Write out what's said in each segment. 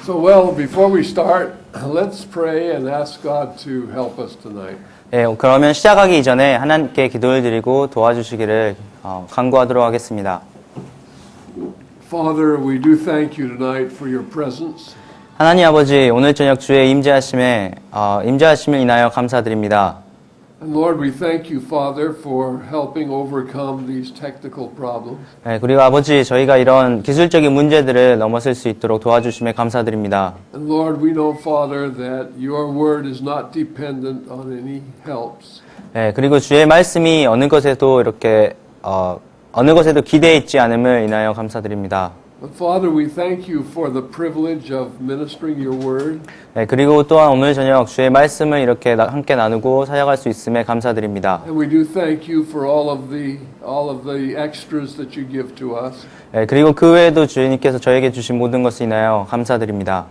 So, well, before we start, let's pray and ask God to help us tonight. 예, 그러면 시작하기 이전에 하나님께 기도를 드리고 도와주시기를 간구하도록 하겠습니다. Father, we do thank you tonight for your presence. 하나님 아버지, 오늘 저녁 주의 임재하심을 인하여 감사드립니다. And Lord, we thank you, Father, for helping overcome these technical problems. 예, 그리고 아버지, 저희가 이런 기술적인 문제들을 넘어설 수 있도록 도와주심에 감사드립니다. And Lord, we know, Father, that your word is not dependent on any helps. 예, 그리고 주의 말씀이 어느 것에도 기대해 있지 않음을 인하여 감사드립니다. But Father, we thank you for the privilege of ministering your word. 예, 그리고 또한 오늘 저녁 주의 말씀을 이렇게 함께 나누고 사역할 수 있음에 감사드립니다. And we do thank you for all of the extras that you give to us. 예, 그리고 그 외에도 주님께서 저에게 주신 모든 것을 인하여 감사드립니다.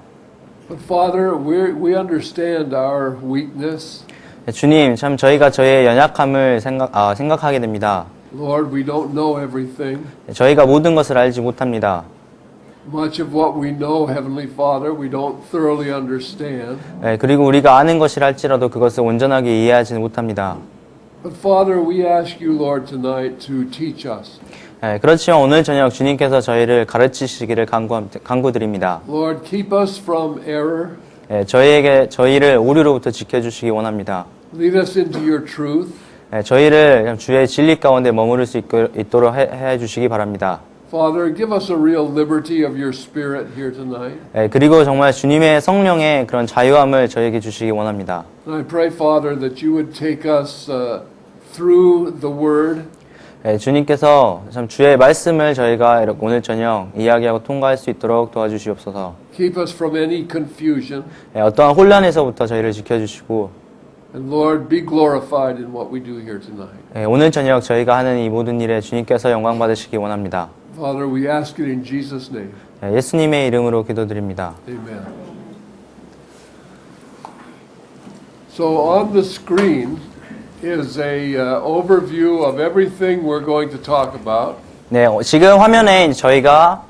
But Father, we understand our weakness. 예, 주님, 참 저희가 저의 연약함을 생각하게 됩니다. Lord, we don't know everything. 예, 저희가 모든 것을 알지 못합니다. Much of what we know, Heavenly Father, we don't thoroughly understand. 예, 그리고 우리가 아는 것이라 할지라도 그것을 온전하게 이해하지는 못합니다. But Father, we ask you, Lord, tonight to teach us. 예, 그렇지만 오늘 저녁 주님께서 저희를 가르치시기를 간구드립니다. Lord, keep us from error. 예, 저희를 오류로부터 지켜주시기 원합니다. Lead us into your truth. 예, 저희를 주의 진리 가운데 머무를 수 있도록 해 주시기 바랍니다. Father, give us a real liberty of your spirit here tonight. 예, 그리고 정말 주님의 성령의 그런 자유함을 저에게 주시기 원합니다. And I pray, Father, that you would take us through the word. 예, 주님께서 참 주의 말씀을 저희가 오늘 저녁 이야기하고 통과할 수 있도록 도와주시옵소서. Keep us from any confusion. 예, 어떠한 혼란에서부터 저희를 지켜주시고 And Lord, be glorified in what we do here tonight. 예, 오늘 저녁 저희가 하는 이 모든 일에 주님께서 영광 받으시기 원합니다. Father, we ask it in Jesus' name. 예, 예수님의 이름으로 기도드립니다. Amen. So on the screen is a overview of everything we're going to talk about. 네, 지금 화면에 저희가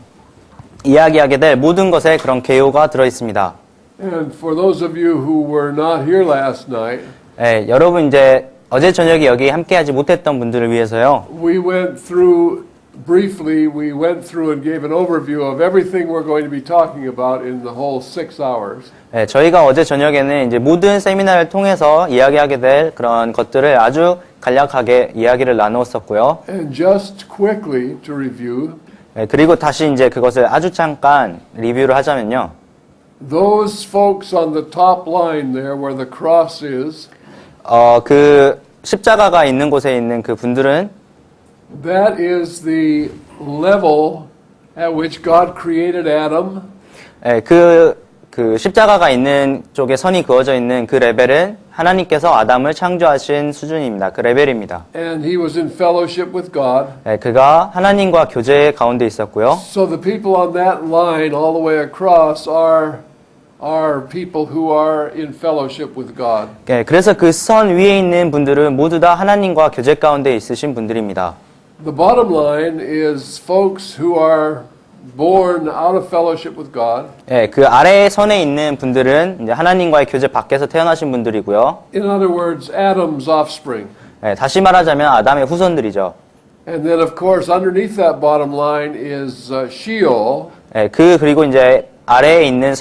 이야기하게 될 모든 것에 그런 개요가 들어 있습니다. And for those of you who were not here last night, 예, 여러분 이제 어제 저녁에 여기 함께하지 못했던 분들을 위해서요. we went through and gave an overview of everything we're going to be talking about in the whole 6 hours. 예, 저희가 어제 저녁에는 이제 모든 세미나를 통해서 이야기하게 될 그런 것들을 아주 간략하게 이야기를 나누었었고요. And just quickly to review, 예, 그리고 다시 이제 그것을 아주 잠깐 리뷰를 하자면요. those folks on the top line there where the cross is, 그 십자가가 있는 곳에 있는 그 분들은 that is the level at which God created Adam. 예, 그 십자가가 있는 쪽에 선이 그어져 있는 그 레벨은 하나님께서 아담을 창조하신 수준입니다. 그 레벨입니다. And he was in fellowship with God. 예, 그가 하나님과 교제 가운데 있었고요. So the people on that line all the way across are people who are in fellowship with God. 예, 그래서 그 선 위에 있는 분들은 모두 다 하나님과 교제 가운데 있으신 분들입니다. The bottom line is folks who are born out of fellowship with God. 예, 그 아래의 선에 있는 분들은 이제 하나님과의 교제 밖에서 태어나신 분들이고요. In other words, Adam's offspring. 예, 다시 말하자면 아담의 후손들이죠. And then of course underneath that bottom line is Sheol. 예, 그리고 이제 아래에 있는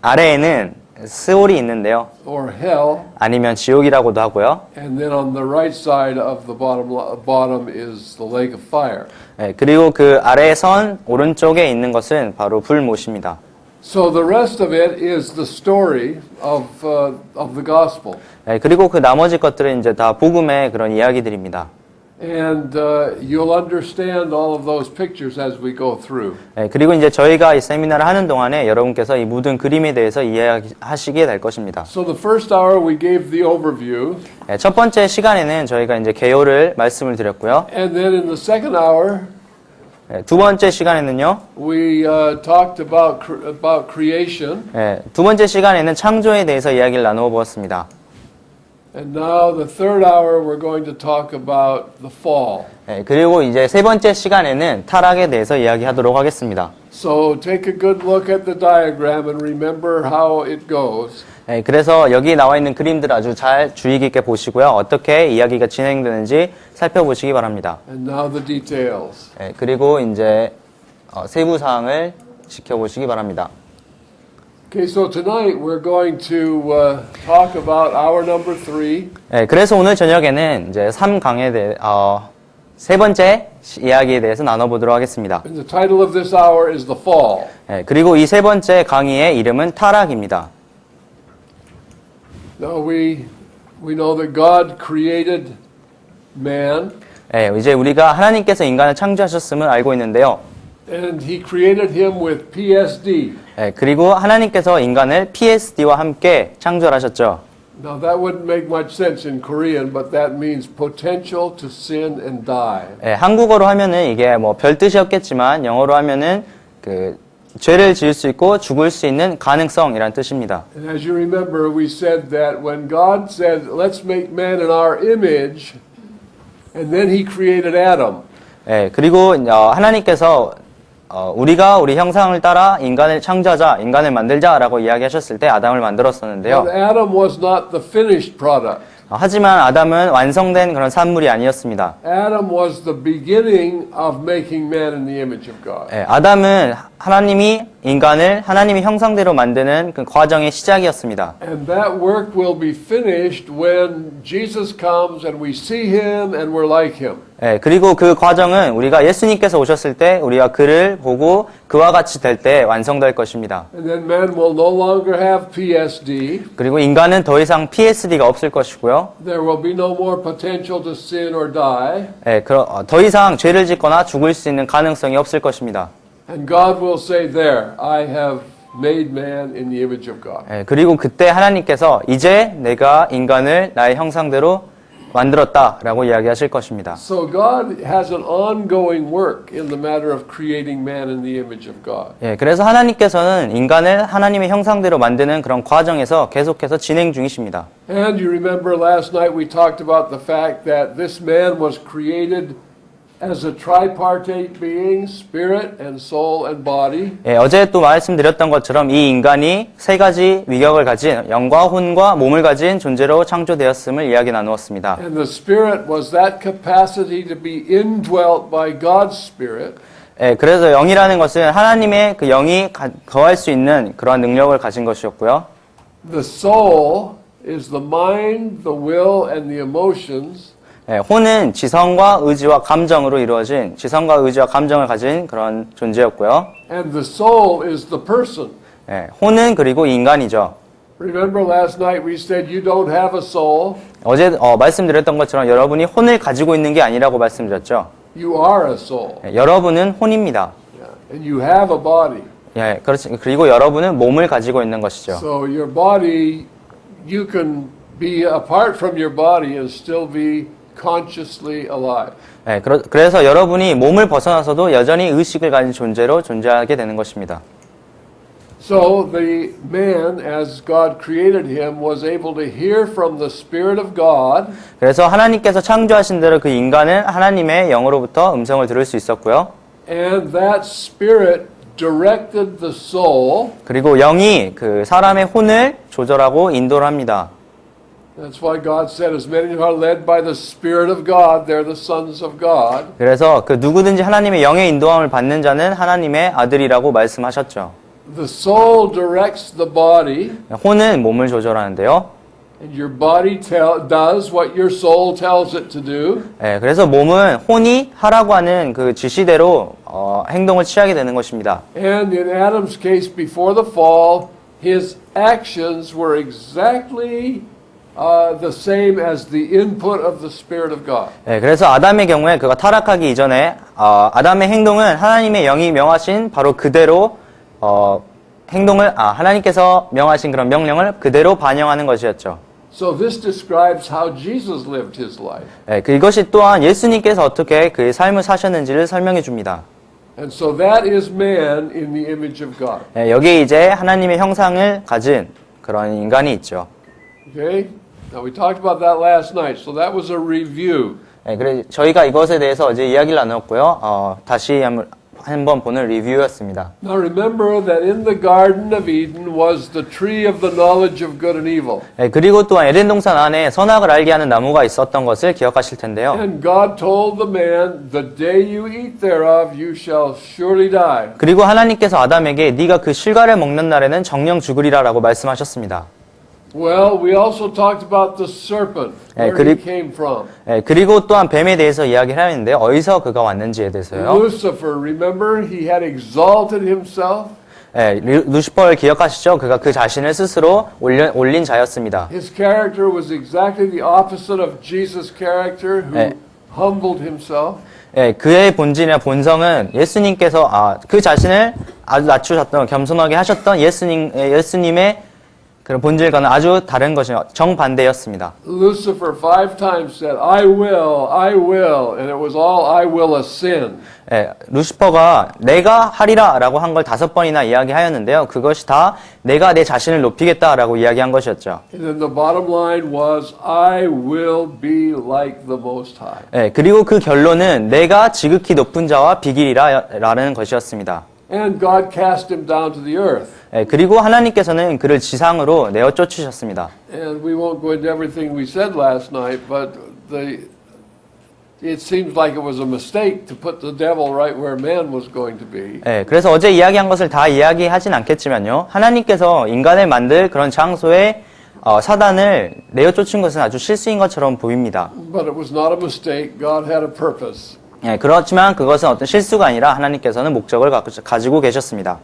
아래에는 스올이 있는데요. Or hell. 아니면 지옥이라고도 하고요. And then on the right side of the bottom is the lake of fire. 예, 그리고 그 아래의 선 오른쪽에 있는 것은 바로 불못입니다. So the rest of it is the story of the gospel. 예, 그리고 그 나머지 것들은 이제 다 복음의 그런 이야기들입니다. And you'll understand all of those pictures as we go through. 예, 그리고 이제 저희가 이 세미나를 하는 동안에 여러분께서 이 모든 그림에 대해서 이해하시게 될 것입니다. So the first hour we gave the overview. 예, 첫 번째 시간에는 저희가 이제 개요를 말씀을 드렸고요. And then in the second hour, 예, 두 번째 시간에는요. we talked about creation. 예, 두 번째 시간에는 창조에 대해서 이야기를 나누어 보았습니다. And now the third hour we're going to talk about the fall. 예, 그리고 이제 세 번째 시간에는 타락에 대해서 이야기하도록 하겠습니다. So take a good look at the diagram and remember how it goes. 예, 그래서 여기 나와 있는 그림들 아주 잘 주의 깊게 보시고요. 어떻게 이야기가 진행되는지 살펴보시기 바랍니다. And now the details. 예, 그리고 이제 세부 사항을 지켜보시기 바랍니다. Okay, so tonight we're going to talk about hour number 3. 예, 그래서 오늘 저녁에는 이제 3강에 대해 세 번째 이야기에 대해서 나눠보도록 하겠습니다. And the title of this hour is The Fall. 예, 그리고 이 세 번째 강의의 이름은 타락입니다. Now we know that God created man 예, 이제 우리가 하나님께서 인간을 창조하셨음을 알고 있는데요. and he created him with PSD. 예, 그리고 하나님께서 인간을 PSD와 함께 창조하셨죠. Now that wouldn't make much sense in Korean, but that means potential to sin and die. 예, 한국어로 하면은 이게 뭐 별 뜻이었겠지만 영어로 하면은 그 죄를 지을 수 있고 죽을 수 있는 가능성이란 뜻입니다. And as you remember, we said that when God said, let's make man in our image, and then he created Adam. 예, 그리고 하나님께서 우리가 우리 형상을 따라 인간을 창조하자, 인간을 만들자라고 이야기하셨을 때 아담을 만들었었는데요. But Adam was not the finished product. 하지만 아담은 완성된 그런 산물이 아니었습니다. Adam was the beginning of making man in the image of God. 예, 아담은 하나님이 인간을 하나님의 형상대로 만드는 그 과정의 시작이었습니다. And that work will be finished when Jesus comes and we see him and we're like him. 예, 그리고 그 과정은 우리가 예수님께서 오셨을 때 우리가 그를 보고 그와 같이 될 때 완성될 것입니다. And then man will no longer have PSD. 그리고 인간은 더 이상 PSD가 없을 것이고요. There will be no more potential to sin or die. 예, 더 이상 죄를 짓거나 죽을 수 있는 가능성이 없을 것입니다. And God will say, there, I have made man in the image of God. 예, 그리고 그때 하나님께서 이제 내가 인간을 나의 형상대로 만들었다라고 이야기하실 것입니다. So God has an ongoing work in the matter of creating man in the image of God. 예, 그래서 하나님께서는 인간을 하나님의 형상대로 만드는 그런 과정에서 계속해서 진행 중이십니다. And you remember last night we talked about the fact that this man was created as a tripartite being, spirit and soul and body. 예, 어제 또 말씀드렸던 것처럼 이 인간이 세 가지 위격을 가진 영과 혼과 몸을 가진 존재로 창조되었음을 이야기 나누었습니다. And the spirit was that capacity to be indwelt by God's spirit. 예, 그래서 영이라는 것은 하나님의 그 영이 거할 수 있는 그러한 능력을 가진 것이었고요. The soul is the mind, the will and the emotions. 예, 혼은 지성과 의지와 감정으로 이루어진 지성과 의지와 감정을 가진 그런 존재였고요. And the soul is the person. 예, 혼은 그리고 인간이죠. Remember last night we said you don't have a soul. 어제 말씀드렸던 것처럼 여러분이 혼을 가지고 있는 게 아니라고 말씀드렸죠. You are a soul. 예, 여러분은 혼입니다. Yeah. And you have a body. 예, 그렇지. 그리고 여러분은 몸을 가지고 있는 것이죠. So your body, you can be apart from your body and still be consciously alive. 예, 그래서 여러분이 몸을 벗어나서도 여전히 의식을 가진 존재로 존재하게 되는 것입니다. So the man, as God created him, was able to hear from the Spirit of God. 그래서 하나님께서 창조하신 대로 그 인간은 하나님의 영으로부터 음성을 들을 수 있었고요. And that Spirit directed the soul. 그리고 영이 그 사람의 혼을 조절하고 인도를 합니다. That's why God said, as many who are led by the Spirit of God, they're the sons of God. 그래서 그 누구든지 하나님의 영의 인도함을 받는 자는 하나님의 아들이라고 말씀하셨죠. The soul directs the body, 혼은 몸을 조절하는데요. and your body does what your soul tells it to do. 예, 그래서 몸은 혼이 하라고 하는 그 지시대로 행동을 취하게 되는 것입니다. And in Adam's case, before the fall, his actions were exactly the same as the input of the Spirit of God. 예, 그래서 아담의 경우에 그가 타락하기 이전에 아담의 행동은 하나님의 영이 명하신 바로 그대로 행동을 하나님께서 명하신 그런 명령을 그대로 반영하는 것이었죠. So this describes how Jesus lived his life. 예, 이것이 또한 예수님께서 어떻게 그의 삶을 사셨는지를 설명해 줍니다. And so that is man in the image of God. 예, 여기에 이제 하나님의 형상을 가진 그런 인간이 있죠. Okay? Now we talked about that last night, so that was a review. 예, 그래 저희가 이것에 대해서 어제 이야기를 나눴고요. 다시 한번 한번 보는 리뷰였습니다. Now remember that in the Garden of Eden was the tree of the knowledge of good and evil. 예, 그리고 또한 에덴 동산 안에 선악을 알게 하는 나무가 있었던 것을 기억하실 텐데요. And God told the man, the day you eat thereof, you shall surely die. 그리고 하나님께서 아담에게 네가 그 실과를 먹는 날에는 정령 죽으리라라고 말씀하셨습니다. Well, we also talked about the serpent, where he came from. 예, 그리고 또한 뱀에 대해서 이야기를 하는데 어디서 그가 왔는지에 대해서요. Lucifer, remember, he had exalted himself. 예, 루시퍼를 기억하시죠? 그가 그 자신을 스스로 올린 자였습니다. His character was exactly the opposite of Jesus' character, who humbled himself. 예, 그의 본질이나 본성은 예수님께서 그 자신을 아주 낮추셨던 겸손하게 하셨던 예수님의 그런 본질과는 아주 다른 것이 정반대였습니다. Lucifer 5 times said, I will, and it was all I will ascend. 예, 루시퍼가 내가 하리라라고 한 걸 5번이나 이야기하였는데요. 그것이 다 내가 내 자신을 높이겠다라고 이야기한 것이었죠. And then the bottom line was, I will be like the Most High. 예, 그리고 그 결론은 내가 지극히 높은 자와 비기리라라는 것이었습니다. And God cast him down to the earth. 예, 그리고 하나님께서는 그를 지상으로 내어 쫓으셨습니다. And we won't go into everything we said last night, but it seems like it was a mistake to put the devil right where man was going to be. 예, 그래서 어제 이야기한 것을 다 이야기하진 않겠지만요. 하나님께서 인간을 만들 그런 장소에 사단을 내어 쫓은 것은 아주 실수인 것처럼 보입니다. But it was not a mistake. God had a purpose. 예, 그렇지만 그것은 어떤 실수가 아니라 하나님께서는 목적을 가지고 계셨습니다.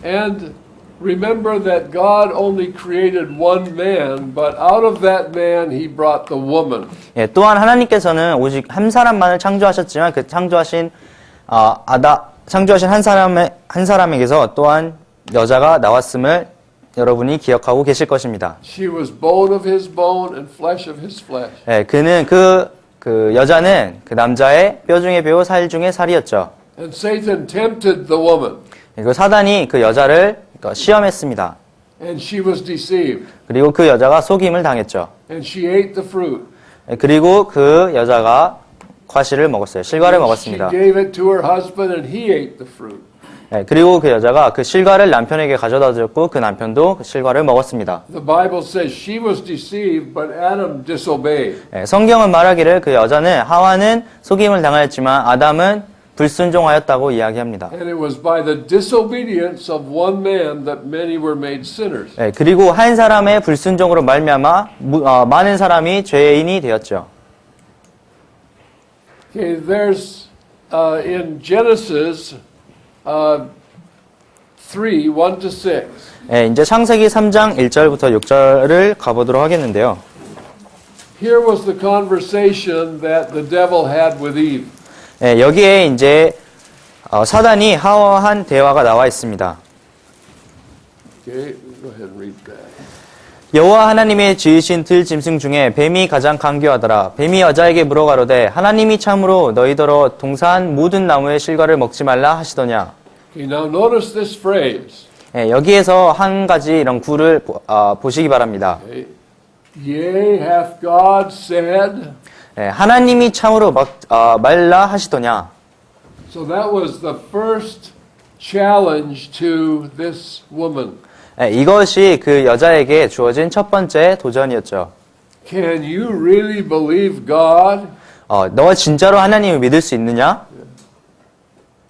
And remember that God only created one man, but out of that man he brought the woman. 예, 또한 하나님께서는 오직 한 사람만을 창조하셨지만 그 창조하신 한 사람에게서 또한 여자가 나왔음을 여러분이 기억하고 계실 것입니다. She was bone of his bone and flesh of his flesh. 예, 그는 그 여자는 그 남자의 뼈 중의 뼈, 살 중의 살이었죠. And Satan tempted the woman. 그리고 사단이 그 여자를 시험했습니다. And she was deceived. 그리고 그 여자가 속임을 당했죠. And she ate the fruit. 예, 그리고 그 여자가 과실을 먹었어요. 실과를 먹었습니다. She gave it to her husband and he ate the fruit. 예, 그리고 그 여자가 그 실과를 남편에게 가져다 줬고 그 남편도 그 실과를 먹었습니다. The Bible says she was deceived, but Adam disobeyed. 예, 성경은 말하기를 그 여자는 하와는 속임을 당하였지만 아담은 불순종하였다고 이야기합니다. And it was by the disobedience of one man that many were made sinners. 예, 그리고 한 사람의 불순종으로 말미암아 많은 사람이 죄인이 되었죠. Okay, there's in Genesis 3, 1 to 6. 예, 이제 창세기 3장 1절부터 6절을 가보도록 하겠는데요. Here was the conversation that the devil had with Eve. 예, 여기에 이제 사단이 하와와 한 대화가 나와 있습니다. Okay, go ahead and read that. 여호와 하나님의 지으신 들 짐승 중에 뱀이 가장 간교하더라. 뱀이 여자에게 물어가로되 하나님이 참으로 너희더러 동산 모든 나무의 실과를 먹지 말라 하시더냐. Okay, now notice this phrase. 예, 여기에서 한 가지 이런 구를 보시기 바랍니다. Okay. Yea, hath God said. 예, 하나님이 참으로 말라 하시더냐. So that was the first challenge to this woman. 예, 이것이 그 여자에게 주어진 첫 번째 도전이었죠. Can you really believe God? 너 진짜로 하나님을 믿을 수 있느냐?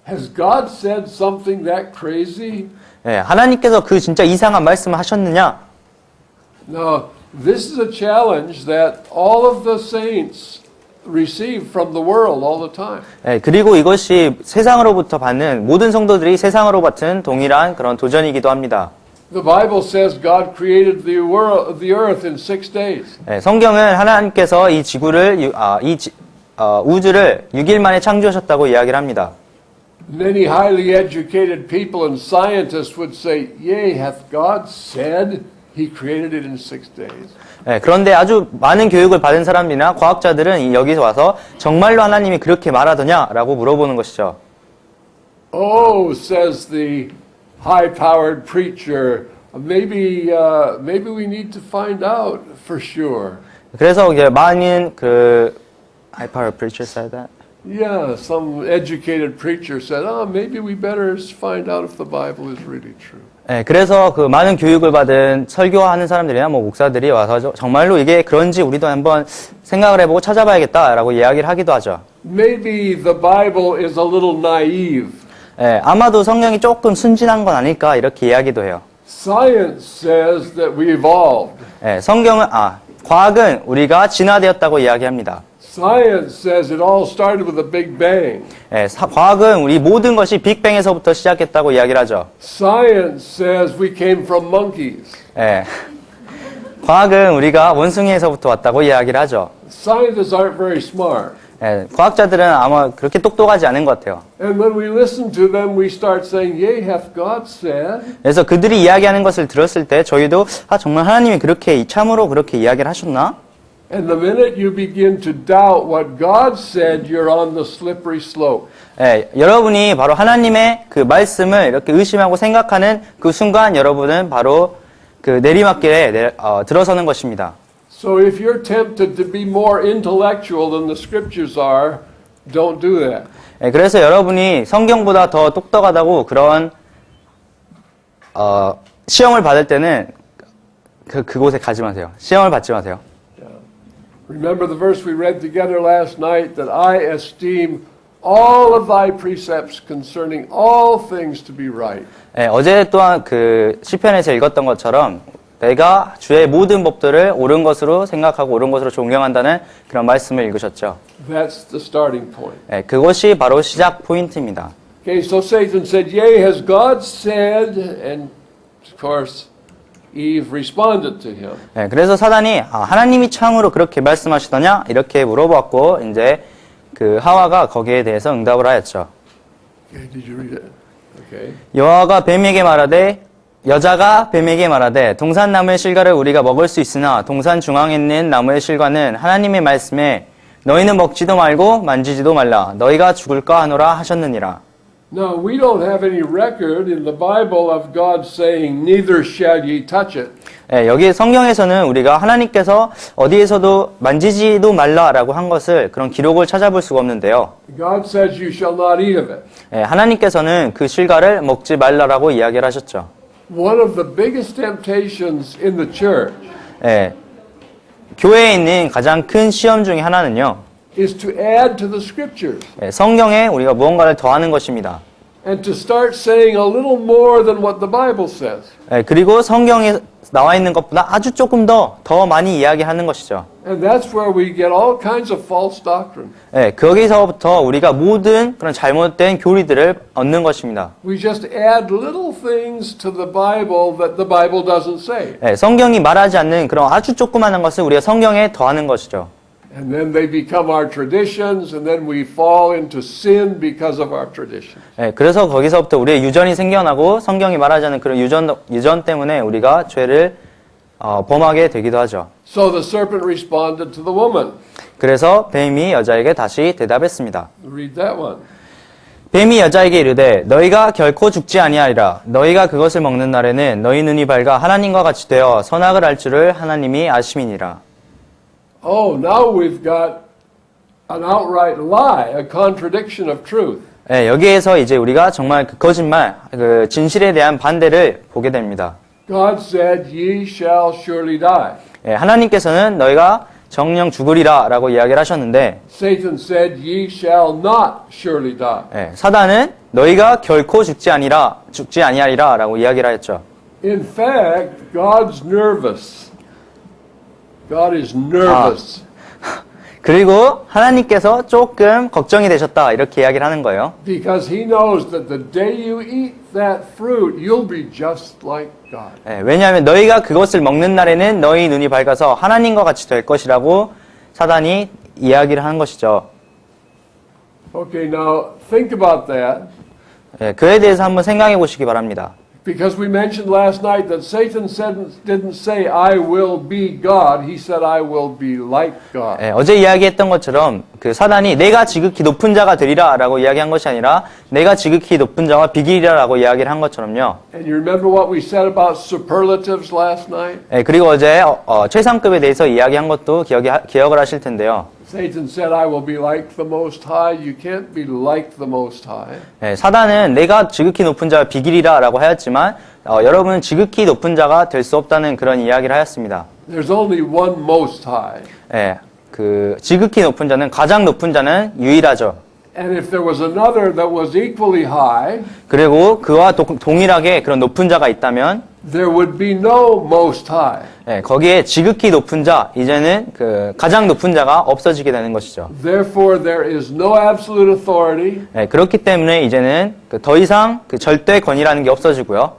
Has God said something that crazy? 예, 하나님께서 그 진짜 이상한 말씀을 하셨느냐? No, this is a challenge that all of the saints receive from the world all the time. 예, 그리고 이것이 세상으로부터 받는 모든 성도들이 세상으로 받은 동일한 그런 도전이기도 합니다. The Bible says God created the world, the earth in 6 days. 예, 성경은 하나님께서 이 지구를 우주를 6일 만에 창조하셨다고 이야기를 합니다. Many highly educated people and scientists would say, "Yea, hath God said He created it in 6 days?" 예, 그런데 아주 많은 교육을 받은 사람이나 과학자들은 여기서 와서 정말로 하나님이 그렇게 말하더냐라고 물어보는 것이죠. Oh, says the high-powered preacher, maybe we need to find out for sure. 그래서 이제 많은 그 high power preacher said that. Yeah, some educated preacher said, "Oh, maybe we better find out if the Bible is really true." 예, 그래서 그 많은 교육을 받은 설교하는 사람들이나 뭐 목사들이 와서 정말로 이게 그런지 우리도 한번 생각을 해보고 찾아봐야겠다라고 이야기를 하기도 하죠. Maybe the Bible is a little naive. 예, 아마도 성경이 조금 순진한 건 아닐까 이렇게 이야기도 해요. Science says that we evolved. 예, 과학은 우리가 진화되었다고 이야기합니다. Science says it all started with a big bang. 예, 과학은 우리 모든 것이 빅뱅에서부터 시작했다고 이야기를 하죠. Science says we came from monkeys. 예, 과학은 우리가 원숭이에서부터 왔다고 이야기를 하죠. Scientists aren't very smart. 예, 과학자들은 아마 그렇게 똑똑하지 않은 것 같아요. And when we listen to them, we start saying, "Yea, hath God said?" 그래서 그들이 이야기하는 것을 들었을 때 저희도 정말 하나님이 그렇게 참으로 그렇게 이야기를 하셨나? And the minute you begin to doubt what God said, you're on the slippery slope. 예, 여러분이 바로 하나님의 그 말씀을 이렇게 의심하고 생각하는 그 순간 여러분은 바로 그 내리막길에 들어서는 것입니다. So if you're tempted to be more intellectual than the scriptures are, don't do that. 예, 그래서 여러분이 성경보다 더 똑똑하다고 그런 시험을 받을 때는 그곳에 가지 마세요. 시험을 받지 마세요. Remember the verse we read together last night, that I esteem all of thy precepts concerning all things to be right. 예, 어제 또한 그 시편에서 읽었던 것처럼 내가 주의 모든 법들을 옳은 것으로 생각하고 옳은 것으로 존경한다는 그런 말씀을 읽으셨죠. That's the starting point. 예, 그것이 바로 시작 포인트입니다. Okay, so Satan said, "Yea, has God said?" And of course, Eve responded to him. 예, 그래서 사단이 하나님이 참으로 그렇게 말씀하시더냐 이렇게 물어봤고 이제 그 하와가 거기에 대해서 응답을 하였죠. Okay, did you read it? Okay. 여자가 뱀에게 말하되 동산나무의 실과를 우리가 먹을 수 있으나 동산 중앙에 있는 나무의 실과는 하나님의 말씀에 너희는 먹지도 말고 만지지도 말라 너희가 죽을까 하노라 하셨느니라. Now, we don't have any record in the Bible of God saying, "Neither shall ye touch it." 예, 여기 성경에서는 우리가 하나님께서 어디에서도 만지지도 말라라고 한 것을 그런 기록을 찾아볼 수가 없는데요. God says, "You shall not eat of it." 예, 하나님께서는 그 실과를 먹지 말라라고 이야기를 하셨죠. One of the biggest temptations in the church 예, 교회에 있는 가장 큰 시험 중에 하나는요. is to add to the scriptures 예, 성경에 우리가 무언가를 더하는 것입니다. and to start saying a little more than what the Bible says. 예, 그리고 성경에 나와 있는 것보다 아주 조금 더 많이 이야기하는 것이죠. And that's where we get all kinds of false doctrine. 예, 거기서부터 우리가 모든 그런 잘못된 교리들을 얻는 것입니다. We just add little things to the Bible that the Bible doesn't say. 예, 성경이 말하지 않는 그런 아주 조그마한 것을 우리가 성경에 더하는 것이죠. And then they become our traditions, and then we fall into sin because of our traditions. 예, 그래서 거기서부터 우리의 유전이 생겨나고 성경이 말하지 않는 그런 유전 때문에 우리가 죄를 범하게 되기도 하죠. So the serpent responded to the woman. 그래서 뱀이 여자에게 다시 대답했습니다. Read that one. 뱀이 여자에게 이르되 너희가 결코 죽지 아니하리라. 너희가 그것을 먹는 날에는 너희 눈이 밝아 하나님과 같이 되어 선악을 알 줄을 하나님이 아심이니라. Oh, now we've got an outright lie, a contradiction of truth. 예, 여기에서 이제 우리가 정말 그 거짓말, 그 진실에 대한 반대를 보게 됩니다. God said, "Ye shall surely die." 예, 하나님께서는 너희가 정령 죽으리라 라고 이야기를 하셨는데 Satan said, "Ye shall not surely die." 예, 사단은 너희가 결코 죽지 아니하리라 라고 이야기를 하였죠. In fact, God's nervous. God is nervous. 그리고 하나님께서 조금 걱정이 되셨다 이렇게 이야기를 하는 거예요. Because he knows that the day you eat that fruit, you'll be just like God. 예, 왜냐하면 너희가 그것을 먹는 날에는 너희 눈이 밝아서 하나님과 같이 될 것이라고 사단이 이야기를 하는 것이죠. Okay, now think about that. 예, 그에 대해서 한번 생각해 보시기 바랍니다. Because we mentioned last night that Satan didn't say, "I will be God." He said, "I will be like God." 예, 어제 이야기했던 것처럼 그 사단이 내가 지극히 높은 자가 되리라 라고 이야기한 것이 아니라 내가 지극히 높은 자와 비기리라 라고 이야기를 한 것처럼요. And you remember what we said about superlatives last night? 예, 그리고 어제 최상급에 대해서 이야기한 것도 기억을 하실 텐데요. Satan said, I will be like the Most High. You can't be like the Most High. 예, 사단은 내가 지극히 높은 자가 비길이라라고 하였지만 여러분은 지극히 높은 자가 될 수 없다는 그런 이야기를 하였습니다. There's only one Most High. 예, 그 지극히 높은 자는 가장 높은 자는 유일하죠. And if there was another that was equally high, 그리고 그와 동일하게 그런 높은 자가 있다면 there would be no Most High. 예, 거기에 지극히 높은 자, 이제는 그 가장 높은 자가 없어지게 되는 것이죠. Therefore, there is no absolute authority. 예, 그렇기 때문에 이제는 더 이상 그 절대 권위라는 게 없어지고요.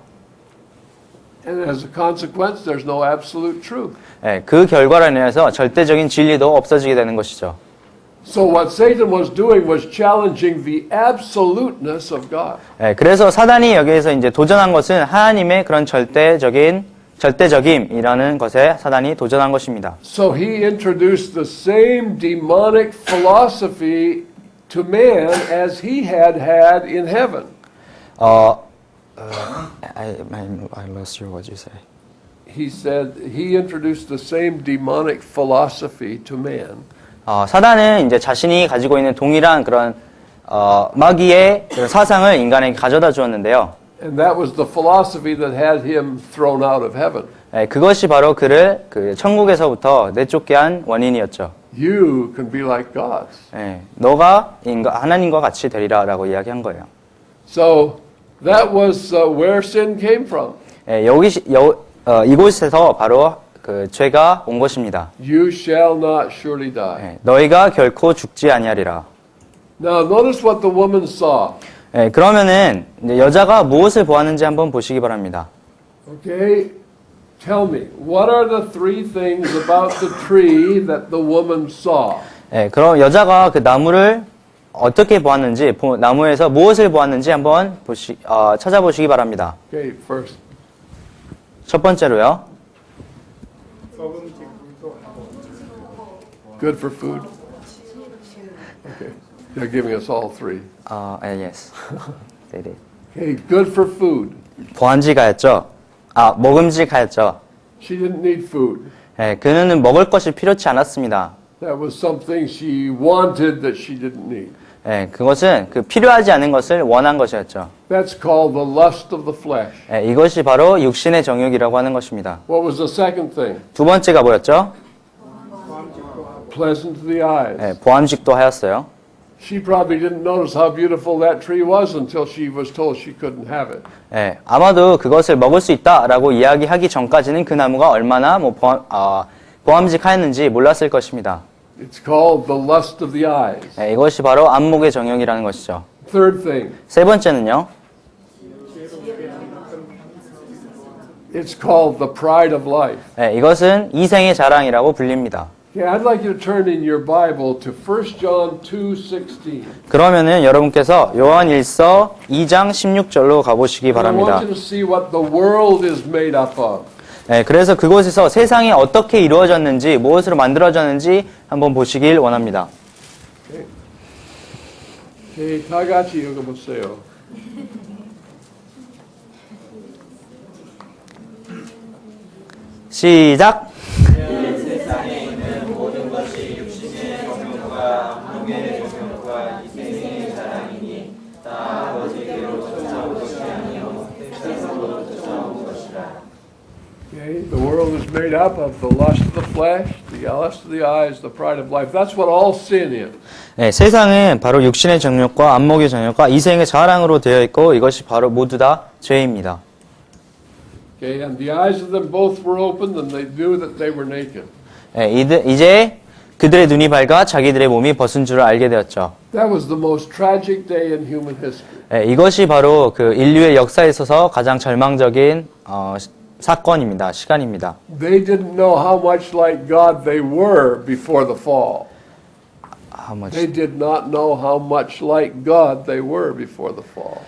And as a consequence, there's no absolute truth. 예, 그 결과로 인해서 절대적인 진리도 없어지게 되는 것이죠. So what Satan was doing was challenging the absoluteness of God. 예, 그래서 사단이 여기에서 이제 도전한 것은 하나님의 그런 절대적임이라는 것에 사단이 도전한 것입니다. So he introduced the same demonic philosophy to man as he had in heaven. I lost you. What you say? He said he introduced the same demonic philosophy to man. 사단은 이제 자신이 가지고 있는 동일한 그런 마귀의 그런 사상을 인간에게 가져다 주었는데요. And that was the philosophy that had him thrown out of heaven. 그것이 바로 그를 그 천국에서부터 내쫓게 한 원인이었죠. You can be like God. 너가 하나님과 같이 되리라라고 이야기한 거예요. So that was where sin came from. 이곳에서 바로 그 죄가 온 것입니다. You shall not surely die. 너희가 결코 죽지 아니하리라. Now notice what the woman saw. 그러면은 이제 여자가 무엇을 보았는지 한번 보시기 바랍니다. Okay, tell me, what are the three things about the tree that the woman saw? 그럼 여자가 그 나무를 어떻게 보았는지, 나무에서 무엇을 보았는지 한번 찾아보시기 바랍니다. Okay, first. 첫 번째로요. Good for food. Okay, they're giving us all three. Yes. Okay, good for food. 보안지가였죠. 먹음직하였죠. She didn't need food. 그는 먹을 것이 필요치 않았습니다. That was something she wanted that she didn't need. 그것은 그 필요하지 않은 것을 원한 것이었죠. That's called the lust of the flesh. 이것이 바로 육신의 정욕이라고 하는 것입니다. What was the second thing? 두 번째가 뭐였죠? Pleasant to the eyes. 보암직도 하였어요. She probably didn't notice how beautiful that tree was until she was told she couldn't have it. 아마도 그것을 먹을 수 있다라고 이야기하기 전까지는 그 나무가 얼마나 보암직하였는지 몰랐을 것입니다. It's called the lust of the eyes. 이것이 바로 안목의 정욕이라는 것이죠. Third thing. 세 번째는요. It's called the pride of life. 이것은 이생의 자랑이라고 불립니다. Okay, I'd like you to turn in your Bible to 1 John 2:16. 그러면은 여러분께서 요한 1서 2장 16절로 가보시기 I 바랍니다. want you to see what the world is made up of. 그래서 그곳에서 세상이 어떻게 이루어졌는지, 무엇으로 만들어졌는지 한번 보시길 원합니다. Okay, 다 같이 읽어보세요. 시작! 세상에 있는 모든 것이 육신의 정욕과 안목의 정욕과 이생의 자랑이니 다 아버지께로 쫓아온 것이 아니요 세상으로 쫓아온 것이라. Okay, the world is made up of the lust of the flesh, the lust of the eyes, the pride of life. That's what all sin is. 세상은 바로 육신의 정욕과 안목의 정욕과 이생의 자랑으로 되어 있고 이것이 바로 모두 다 죄입니다. Okay, and the eyes of them both were opened and they knew that they were naked. 이제 그들의 눈이 밝아 자기들의 몸이 벗은 줄을 알게 되었죠. That was the most tragic day in human history. 이것이 바로 그 인류의 역사에 있어서 가장 절망적인 사건입니다. 시간입니다. They didn't know how much like God they were before the fall. They did not know how much like God they were before the fall.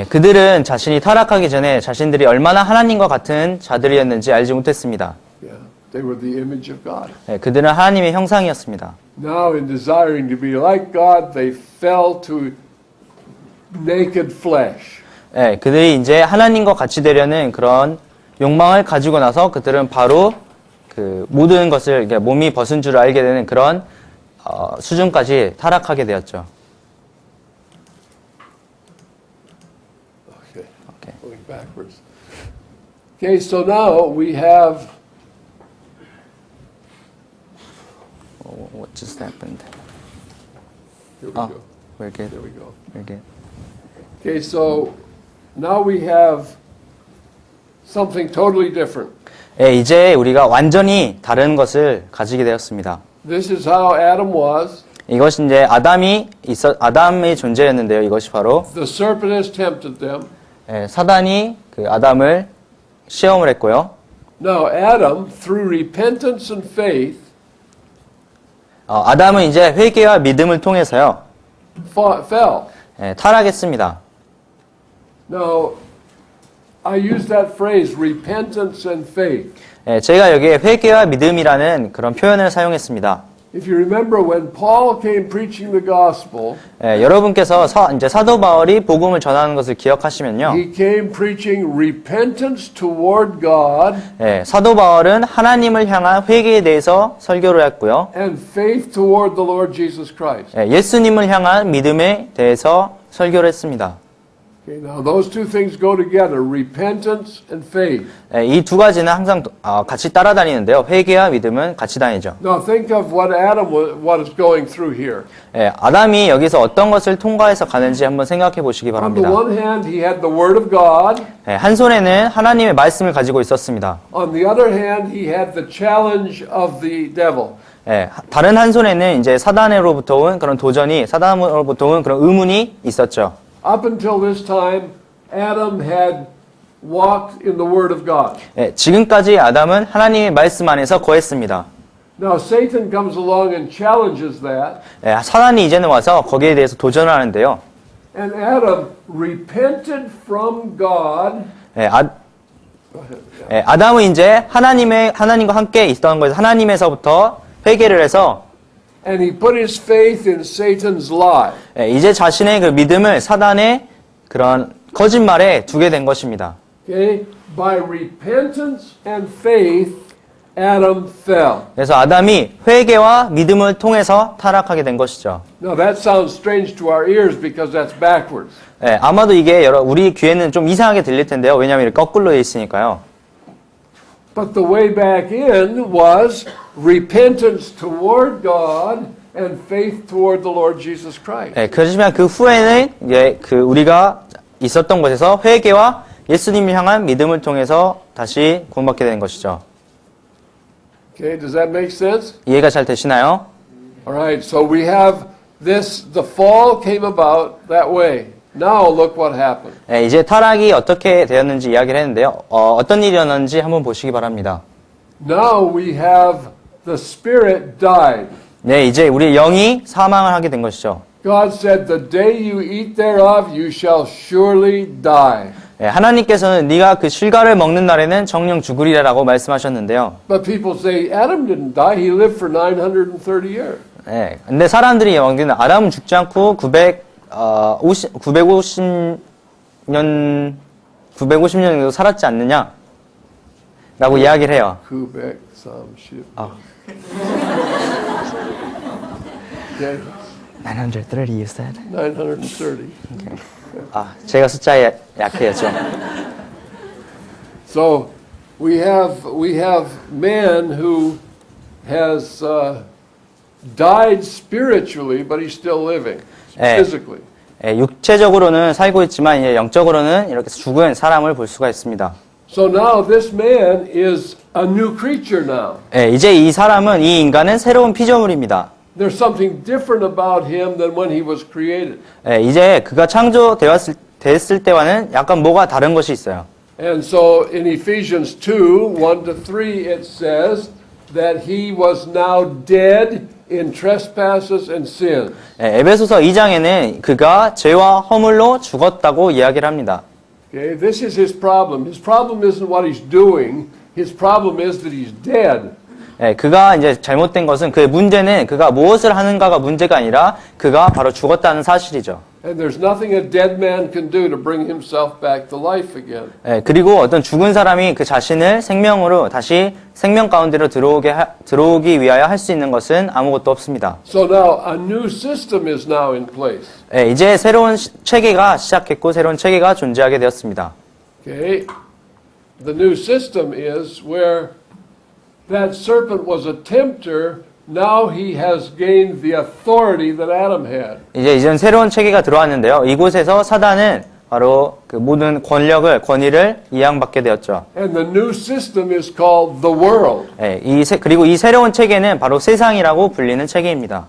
그들은 자신이 타락하기 전에 자신들이 얼마나 하나님과 같은 자들이었는지 알지 못했습니다. Yeah, they were the image of God. 그들은 하나님의 형상이었습니다. Now, in desiring to be like God, they fell to naked flesh. 그들이 이제 하나님과 같이 되려는 그런 욕망을 가지고 나서 그들은 바로 그 모든 것을 몸이 벗은 줄을 알게 되는 그런 수준까지 타락하게 되었죠. Okay. Okay. Going backwards. Okay, so now we have What just happened? here we Oh, go. we're good. There we go. We're good. Okay, so now we have something totally different. 예, 이제 우리가 완전히 다른 것을 가지게 되었습니다. This is how Adam was. 이것이 이제 아담의 존재였는데요. 이것이 바로 The serpent has tempted them. 예, 사단이 그 아담을 시험을 했고요. Now Adam, through repentance and faith, 아담은 이제 회개와 믿음을 통해서요. fell. 예, 타락했습니다. Now, I use that phrase, repentance and faith. 예, 제가 여기에 회개와 믿음이라는 그런 표현을 사용했습니다. If you remember when Paul came preaching the gospel, 예, 여러분께서 이제 사도 바울이 복음을 전하는 것을 기억하시면요. he came preaching repentance toward God 예, 사도 바울은 하나님을 향한 회개에 대해서 설교를 했고요. and faith toward the Lord Jesus Christ. 예, 예수님을 향한 믿음에 대해서 설교를 했습니다. Okay, now those two things go together, repentance and faith. 이 두 가지는 항상 같이 따라다니는데요. 회개와 믿음은 같이 다니죠. Now think of what Adam was going through here. 예, 아담이 여기서 어떤 것을 통과해서 가는지 한번 생각해 보시기 On the 바랍니다. one hand, he had the Word of God. 예, 한 손에는 하나님의 말씀을 가지고 있었습니다. On the other hand, he had the challenge of the devil. 예, 다른 한 손에는 이제 사단으로부터 온 그런 도전이, 사단으로부터 온 그런 의문이 있었죠. Up until this time, Adam had walked in the Word of God. 예, 지금까지 아담은 하나님의 말씀 안에서 거했습니다. Now Satan comes along and challenges that, 예, 사단이 이제는 와서 거기에 대해서 도전을 하는데요. and Adam repented from God. 예, 아담은 이제 하나님과 함께 있던 것에서 하나님에서부터 회개를 해서 And he put his faith in Satan's lie. 예, 이제 자신의 그 믿음을 사단의 그런 거짓말에 두게 된 것입니다. Okay? By repentance and faith, Adam fell. 그래서 아담이 회개와 믿음을 통해서 타락하게 된 것이죠. Now that sounds strange to our ears because that's backwards. 예, 아마도 이게 우리 귀에는 좀 이상하게 들릴 텐데요. 왜냐하면 이렇게 거꾸로 되어 있으니까요. But the way back in was repentance toward God and faith toward the Lord Jesus Christ. 예, 그렇지만 그 후에는 이제 그 우리가 있었던 곳에서 회개와 예수님을 향한 믿음을 통해서 다시 구원받게 되는 것이죠. Okay, does that make sense? 이해가 잘 되시나요? All right, so we have this, the fall came about that way. Now look what happened. 예, 이제 타락이 어떻게 되었는지 이야기를 했는데요. 어떤 일이었는지 한번 보시기 바랍니다. Now we have the spirit died. 네, 이제 우리 영이 사망을 하게 된 것이죠. God said, the day you eat thereof, you shall surely die. 예, 하나님께서는 네가 그 실과를 먹는 날에는 정령 죽으리라고 말씀하셨는데요. But people say, Adam didn't die, he lived for 930 years. 예, 근데 사람들이 여기는 아담은 죽지 않고 950년 정도 살았지 않느냐? 라고 이야기를 해요. 930. 아. Okay, 930 you said? 930. 아, 제가 숫자에 약해요, 좀. So we have man who has died spiritually, but he's still living physically. 예, 육체적으로는 살고 있지만 이제 영적으로는 이렇게 죽은 사람을 볼 수가 있습니다. So now this man is a new creature now. 예, 이제 이 사람은, 이 인간은 새로운 피조물입니다. There's something different about him than when he was created. 예, 이제 그가 창조되었을 때와는 약간 뭐가 다른 것이 있어요. And so in Ephesians 2, 1-3, it says that he was now dead in trespasses and sins. 예, 에베소서 2장에는 그가 죄와 허물로 죽었다고 이야기를 합니다. Okay, this is his problem. His problem isn't what he's doing. His problem is that he's dead. 예, 그가 이제 잘못된 것은, 그의 문제는 그가 무엇을 하는가가 문제가 아니라 그가 바로 죽었다는 사실이죠. And there's nothing a dead man can do to bring himself back to life again. 예, 그리고 어떤 죽은 사람이 그 자신을 생명으로 다시 생명 가운데로 들어오기 위하여 할 수 있는 것은 아무것도 없습니다. So now a new system is now in place. 예, 이제 새로운 체계가 시작했고 새로운 체계가 존재하게 되었습니다. Okay? The new system is where that serpent was a tempter. Now he has gained the authority that Adam had. 이제 새로운 체계가 들어왔는데요. 이곳에서 사단은 바로 그 모든 권위를 이양받게 되었죠. And the new system is called the world. 예, 그리고 이 새로운 체계는 바로 세상이라고 불리는 체계입니다.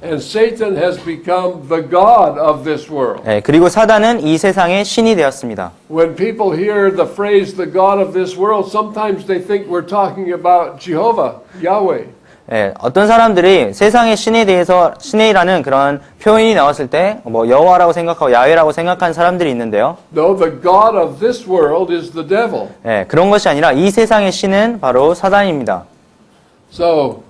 And Satan has become the god of this world. 예, 그리고 사단은 이 세상의 신이 되었습니다. When people hear the phrase the god of this world, sometimes they think we're talking about Jehovah, Yahweh. 예, 어떤 사람들이 세상의 신에 대해서 신이라는 그런 표현이 나왔을 때 뭐 여호와라고 생각하고 야훼라고 생각하는 사람들이 있는데요. No, the god of this world is the devil. 예, 그런 것이 아니라 이 세상의 신은 바로 사단입니다. So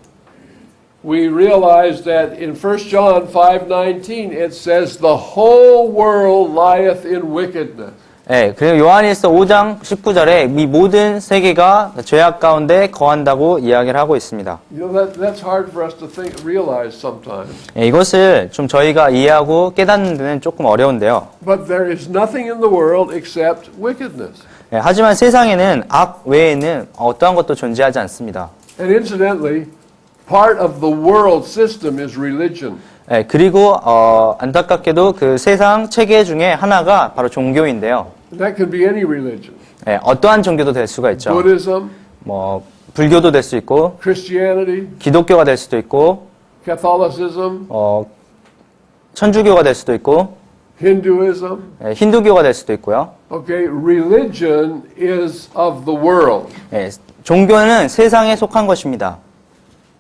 we realize that in 1 John 5:19 it says the whole world lieth in wickedness. 예, 그리고 요한일서 5장 19절에 이 모든 세계가 죄악 가운데 거한다고 이야기를 하고 있습니다. You know that's hard for us to realize sometimes. 예, 이것을 좀 저희가 이해하고 깨닫는 데는 조금 어려운데요. But there is nothing in the world except wickedness. 예, 하지만 세상에는 악 외에는 어떠한 것도 존재하지 않습니다. And incidentally, part of the world system is religion. 예, 그리고 안타깝게도 그 세상 체계 중에 하나가 바로 종교인데요. That can be any religion. 예, 어떠한 종교도 될 수가 있죠. Buddhism, 뭐 불교도 될 수 있고, Christianity, 기독교가 될 수도 있고, Catholicism, 천주교가 될 수도 있고, Hinduism. 예, 힌두교가 될 수도 있고요. Okay, religion is of the world. 예, 종교는 세상에 속한 것입니다.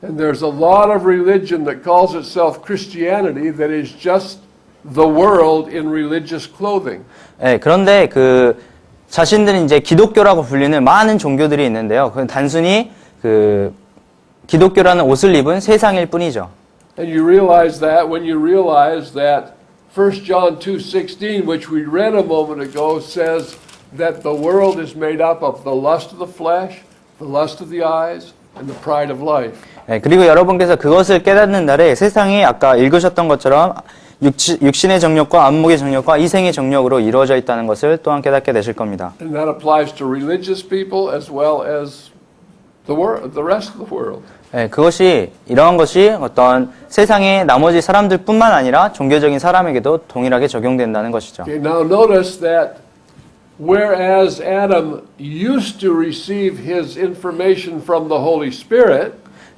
And there's a lot of religion that calls itself Christianity that is just the world in religious clothing. 예, 그런데 그 자신들은 이제 기독교라고 불리는 많은 종교들이 있는데요. 그건 단순히 그 기독교라는 옷을 입은 세상일 뿐이죠. And you realize that when you realize that 1 John 2:16, which we read a moment ago, says that the world is made up of the lust of the flesh, the lust of the eyes, and the pride of life. 예, 그리고 여러분께서 그것을 깨닫는 날에 세상이 아까 읽으셨던 것처럼 육신의 정욕과 안목의 정욕과 이생의 정욕으로 이루어져 있다는 것을 또한 깨닫게 되실 겁니다. And that applies to religious people as well as the rest of the world. 예, 그것이 이러한 것이 어떤 세상의 나머지 사람들뿐만 아니라 종교적인 사람에게도 동일하게 적용된다는 것이죠. Okay, now notice that whereas Adam used to receive his information from the Holy Spirit,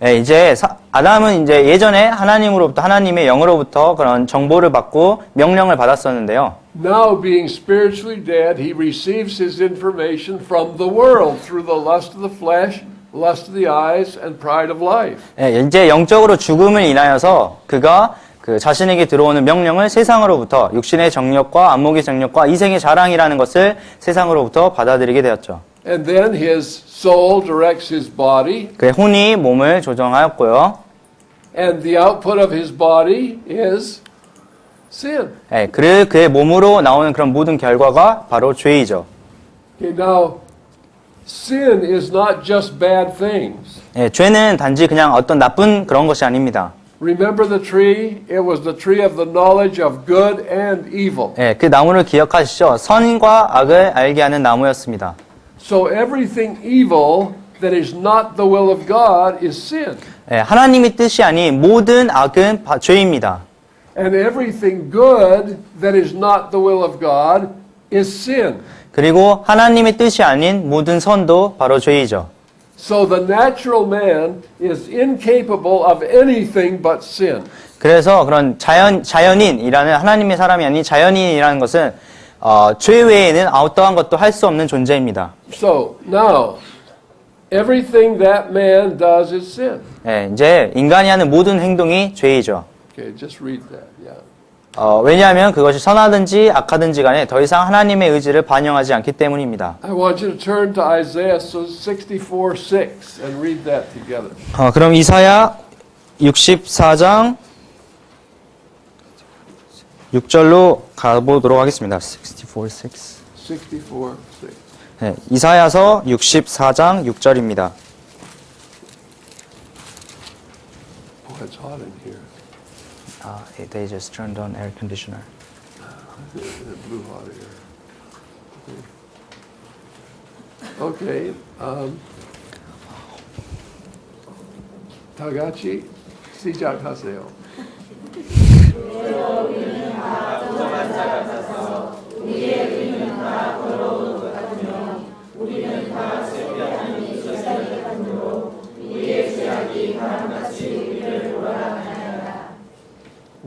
예, 이제 아담은 이제 예전에 하나님으로부터 하나님의 영으로부터 그런 정보를 받고 명령을 받았었는데요. now being spiritually dead, he receives his information from the world through the lust of the flesh, lust of the eyes, and pride of life. 예, 이제 영적으로 죽음을 인하여서 그가 그 자신에게 들어오는 명령을 세상으로부터 육신의 정욕과 안목의 정욕과 이생의 자랑이라는 것을 세상으로부터 받아들이게 되었죠. And then his soul directs his body, 그의 혼이 몸을 조정하였고요. and the output of his body is sin. 예, 그의 몸으로 나오는 그런 모든 결과가 바로 죄이죠. Okay, now sin is not just bad things. 예, 죄는 단지 그냥 어떤 나쁜 그런 것이 아닙니다. Remember the tree? It was the tree of the knowledge of good and evil. 예, 그 나무를 기억하시죠? 선과 악을 알게 하는 나무였습니다. So everything evil that is not the will of God is sin. 예, 하나님의 뜻이 아닌 모든 악은 죄입니다. And everything good that is not the will of God is sin. 그리고 하나님의 뜻이 아닌 모든 선도 바로 죄이죠. So the natural man is incapable of anything but sin. 그래서 그런 자연인이라는 하나님의 사람이 아닌 자연인이라는 것은 죄 외에는 어떠한 것도 할 수 없는 존재입니다. So now, everything that man does is sin. 예, 이제 인간이 하는 모든 행동이 죄이죠. Okay, just read that. Yeah. 왜냐하면 그것이 선하든지 악하든지 간에 더 이상 하나님의 의지를 반영하지 않기 때문입니다. I want you to turn to Isaiah 64:6 and read that together. 그럼 이사야 64장 6절로 가보도록 하겠습니다. 64:6. 64, 6. 네, 이사야서 64장 6절입니다. Boy, it's hot in here. They just turned on air conditioner. It blew hot air. Okay. 다 같이 시작하세요.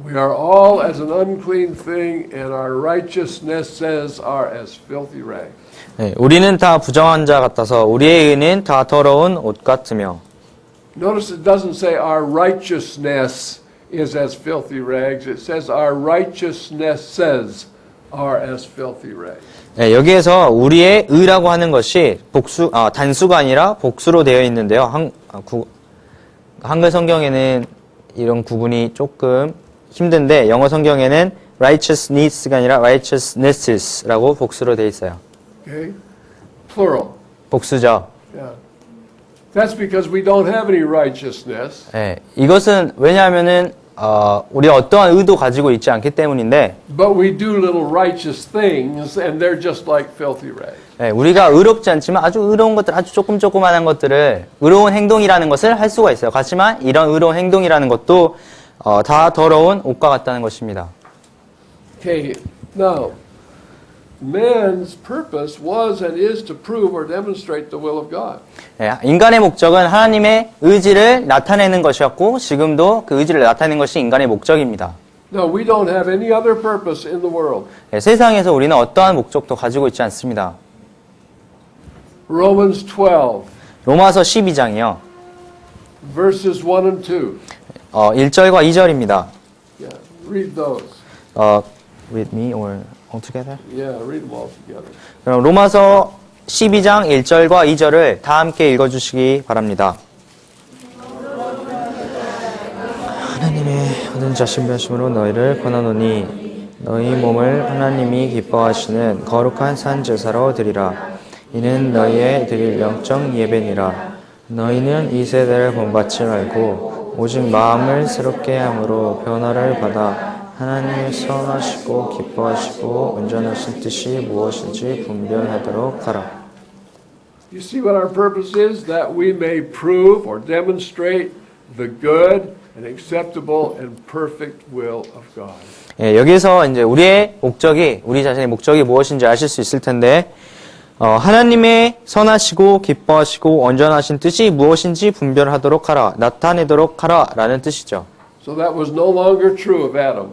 We are all as an unclean thing, and our righteousnesses are as filthy rags. 네, 우리는 다 부정한 자 같아서 우리의 의는 다 더러운 옷 같으며. Notice it doesn't say our righteousness is as filthy rags. It says our righteousnesses are as filthy rags. 네, 여기에서 우리의 의라고 하는 것이 단수가 아니라 복수로 되어 있는데요. 한글 성경에는 이런 구분이 조금 힘든데 영어 성경에는 righteousness가 아니라 righteousnesses라고 복수로 되어 있어요. Okay? Plural. 복수죠. Yeah. That's because we don't have any righteousness. 네, 이것은 왜냐하면은 우리가 어떠한 의도 가지고 있지 않기 때문인데. But we do little righteous things, and they're just like filthy rags. 네, 우리가 의롭지 않지만 아주 의로운 것들, 아주 조그만한 것들을 의로운 행동이라는 것을 할 수가 있어요. 하지만 이런 의로운 행동이라는 것도 다 더러운 옷과 같다는 것입니다. Okay, now, man's purpose was and is to prove or demonstrate the will of God. 네, 인간의 목적은 하나님의 의지를 나타내는 것이었고 지금도 그 의지를 나타내는 것이 인간의 목적입니다. Now, we don't have any other purpose in the world. 네, 세상에서 우리는 어떠한 목적도 가지고 있지 않습니다. Romans 12, 로마서 12장이요. verses 1 and 2. 1절과 2절입니다. Yeah, read those. With me or all together? Yeah, read them all together. 그럼 로마서 12장 1절과 2절을 다 함께 읽어주시기 바랍니다. 하나님의 얻은 자신배심으로 너희를 권하노니 너희 몸을 하나님이 기뻐하시는 거룩한 산 제사로 드리라. 이는 너희의 드릴 영적 예배니라. 너희는 이 세대를 본받지 말고 오직 마음을 새롭게 함으로 변화를 받아 하나님의 선하시고 기뻐하시고 온전하신 뜻이 무엇인지 분별하도록 하라. You see what our purpose is? That we may prove or demonstrate the good and acceptable and perfect will of God. 예, 여기서 이제 우리 자신의 목적이 무엇인지 아실 수 있을 텐데, 하나님의 선하시고 기뻐하시고 온전하신 뜻이 무엇인지 분별하도록 하라, 나타내도록 하라 라는 뜻이죠. So that was no longer true of Adam.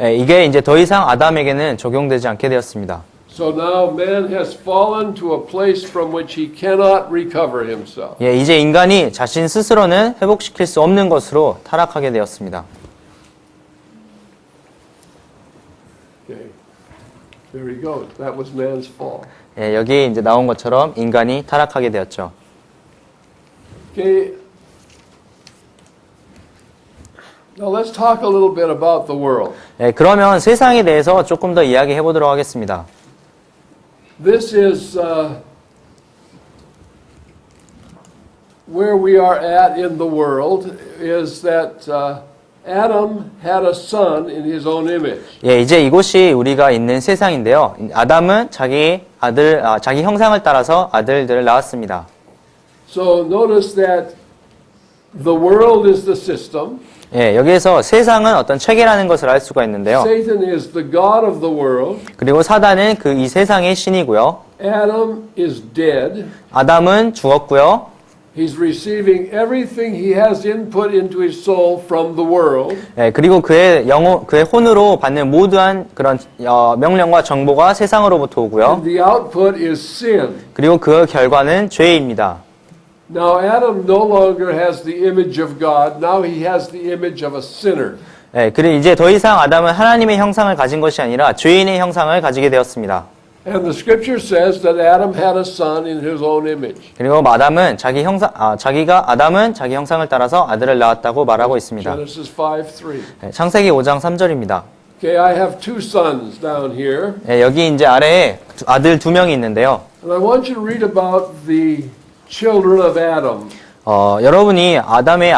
예, 이게 이제 더 이상 아담에게는 적용되지 않게 되었습니다. So now man has fallen to a place from which he cannot recover himself. 예, 이제 인간이 자신 스스로는 회복시킬 수 없는 것으로 타락하게 되었습니다. Okay. There he goes. That was man's fall. 예, 여기 이제 나온 것처럼 인간이 타락하게 되었죠. Okay. Now let's talk a little bit about the world. 예, 그러면 세상에 대해서 조금 더 이야기해 보도록 하겠습니다. This is where we are at in the world is that Adam had a son in his own image. 예, 이제 이곳이 우리가 있는 세상인데요. 아담은 자기 형상을 따라서 아들들을 낳았습니다. So notice that the world is the system. 예, 여기에서 세상은 어떤 체계라는 것을 알 수가 있는데요. Satan is the god of the world. 그리고 사단은 이 세상의 신이고요. Adam is dead. 아담은 죽었고요. He's receiving everything he has input into his soul from the world. 예, 그리고 그의 혼으로 받는 모두한 그런 명령과 정보가 세상으로부터 오고요. And the output is sin. 그리고 그 결과는 죄입니다. Now Adam no longer has the image of God. Now he has the image of a sinner. 예, 그리고 이제 더 이상 아담은 하나님의 형상을 가진 것이 아니라 죄인의 형상을 가지게 되었습니다. And the scripture says that Adam had a son in his own image. 그리고 아담은 자기 형상을 따라서 아들을 낳았다고 말하고 있습니다. Genesis 5:3. 예, 창세기 5장 3절입니다. Okay, I have two sons down here, 예, 여기 이제 아래에 아들 두 명이 있는데요. and I want you to read about the children of Adam. 여러분이 아담의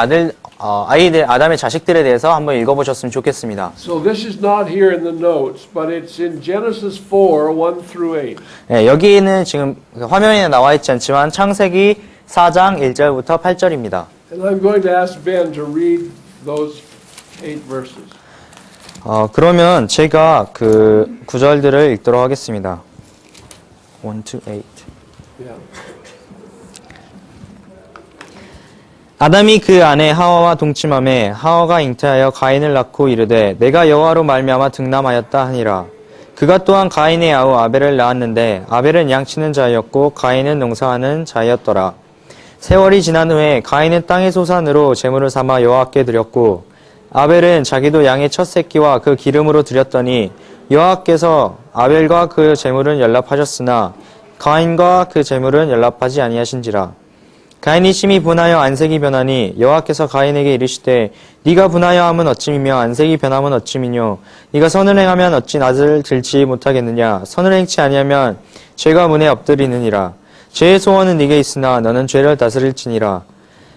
아담의 자식들에 대해서 한번 읽어보셨으면 좋겠습니다. So this is not here in the notes, but it's in Genesis 4, 1 through 8. 예, 여기는 지금 화면에 나와 있지 않지만 창세기 4장 1절부터 8절입니다. And I'm going to ask Ben to read those 8 verses. 그러면 제가 그 구절들을 읽도록 하겠습니다. 1 to 8. Yeah. 아담이 그 아내 하와와 동침하매 하와가 잉태하여 가인을 낳고 이르되 내가 여호와로 말미암아 등남하였다 하니라. 그가 또한 가인의 아우 아벨을 낳았는데 아벨은 양치는 자였고 가인은 농사하는 자였더라. 세월이 지난 후에 가인은 땅의 소산으로 제물을 삼아 여호와께 드렸고 아벨은 자기도 양의 첫 새끼와 그 기름으로 드렸더니 여호와께서 아벨과 그 제물은 연락하셨으나 가인과 그 제물은 연락하지 아니하신지라. 가인이 심히 분하여 안색이 변하니 여호와께서 가인에게 이르시되 네가 분하여 함은 어찌미며 안색이 변함은 어찌미뇨 네가 선을 행하면 어찌 낯을 들지 못하겠느냐 선을 행치 아니하면 죄가 문에 엎드리느니라. 죄의 소원은 네게 있으나 너는 죄를 다스릴지니라.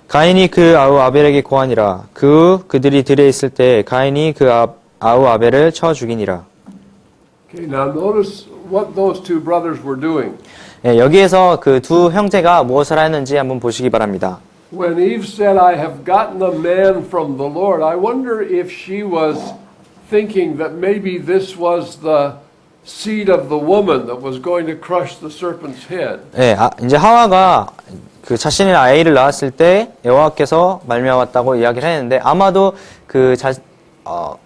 가인이 그 아우 아벨에게 고하니라. 그들이 들에 있을 때 가인이 그 아우 아벨을 쳐 죽이니라. Okay, now notice what those two brothers were doing. 예, 여기에서 그 두 형제가 무엇을 하였는지 한번 보시기 바랍니다. When Eve said, I have gotten a man from the Lord, I wonder if she was thinking that maybe this was the seed of the woman that was going to crush the serpent's head. 예, 이제 하와가 그 자신의 아이를 낳았을 때 여호와께서 말미암았다고 이야기를 했는데 아마도 그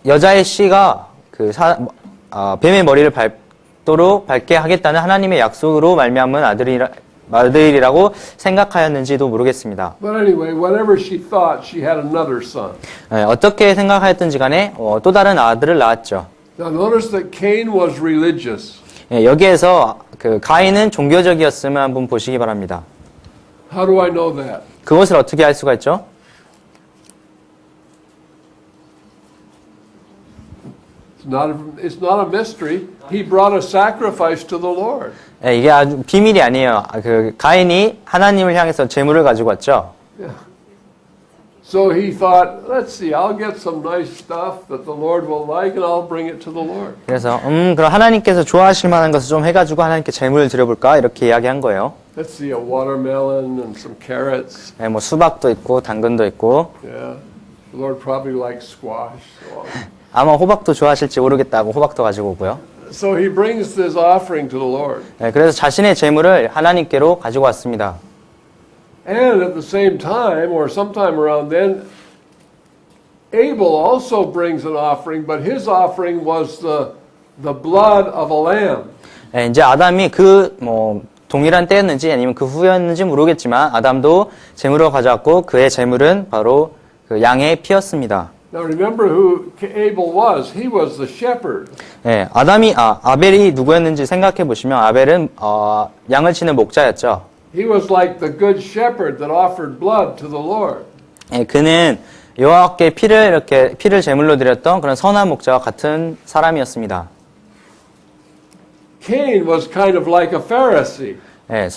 여자의 씨가 그 뱀의 머리를 밟도록 밟게 하겠다는 하나님의 약속으로 말미암은 아들이라고 생각하였는지도 모르겠습니다. But anyway, whatever she thought, she had another son. 예, 어떻게 생각하였든지 간에 또 다른 아들을 낳았죠. Now notice that Cain was religious. 예, 여기에서 그 가인은 종교적이었음을 한번 보시기 바랍니다. How do I know that? 그것을 어떻게 알 수가 있죠? It's not a mystery. He brought a sacrifice to the Lord. 예, 이게 아주 비밀이 아니에요. 그 가인이 하나님을 향해서 제물을 가지고 왔죠. Yeah. So he thought, let's see, I'll get some nice stuff that the Lord will like and I'll bring it to the Lord. 그래서 그럼 하나님께서 좋아하실 만한 것을 좀 해가지고 하나님께 제물을 드려볼까 이렇게 이야기한 거예요. Let's see, a watermelon and some carrots. 예, 뭐 수박도 있고 당근도 있고 Yeah. The Lord probably likes squash. 아마 호박도 좋아하실지 모르겠다고 호박도 가지고 오고요. So he brings this offering to the Lord. 예, 그래서 자신의 제물을 하나님께로 가지고 왔습니다. And at the same time, or sometime around then, Abel also brings an offering, but his offering was the blood of a lamb. 예, 이제 아담이 동일한 때였는지 아니면 그 후였는지 모르겠지만 아담도 제물을 가져왔고 그의 제물은 바로 그 양의 피였습니다. Now remember who Abel was. He was the shepherd. 예, 아벨이 누구였는지 생각해 보시면 아벨은 양을 치는 목자였죠. He was like the good shepherd that offered blood to the Lord. 예, 그는 여호와께 피를 제물로 드렸던 그런 선한 목자와 같은 사람이었습니다. Cain was kind of like a Pharisee. 예,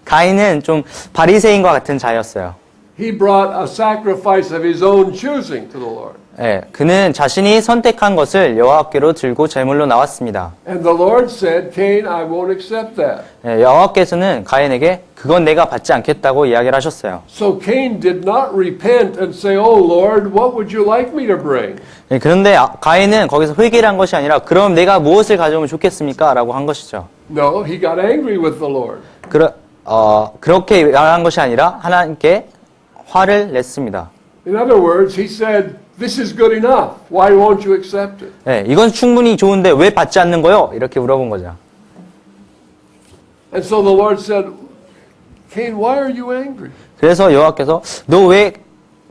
가인은 좀 바리새인과 같은 자였어요. He brought a sacrifice of his own choosing to the Lord. 예, 그는 자신이 선택한 것을 여호와께로 들고 제물로 나왔습니다. And the Lord said, Cain, I won't accept that. 예, 여호와께서는 가인에게 그건 내가 받지 않겠다고 이야기를 하셨어요. So Cain did not repent and say, Oh Lord, what would you like me to bring? 예, 그런데 가인은 거기서 회개를 한 것이 아니라 그럼 내가 무엇을 가져오면 좋겠습니까? 라고 한 것이죠. No, he got angry with the Lord. 그렇게 말한 것이 아니라 하나님께 화를 냈습니다. In other words, he said, This is good enough. Why won't you accept it? 예, 이건 충분히 좋은데 왜 받지 않는 거요? 이렇게 물어본 거죠. And so the Lord said, Cain, why are you angry? 그래서 여호와께서 너 왜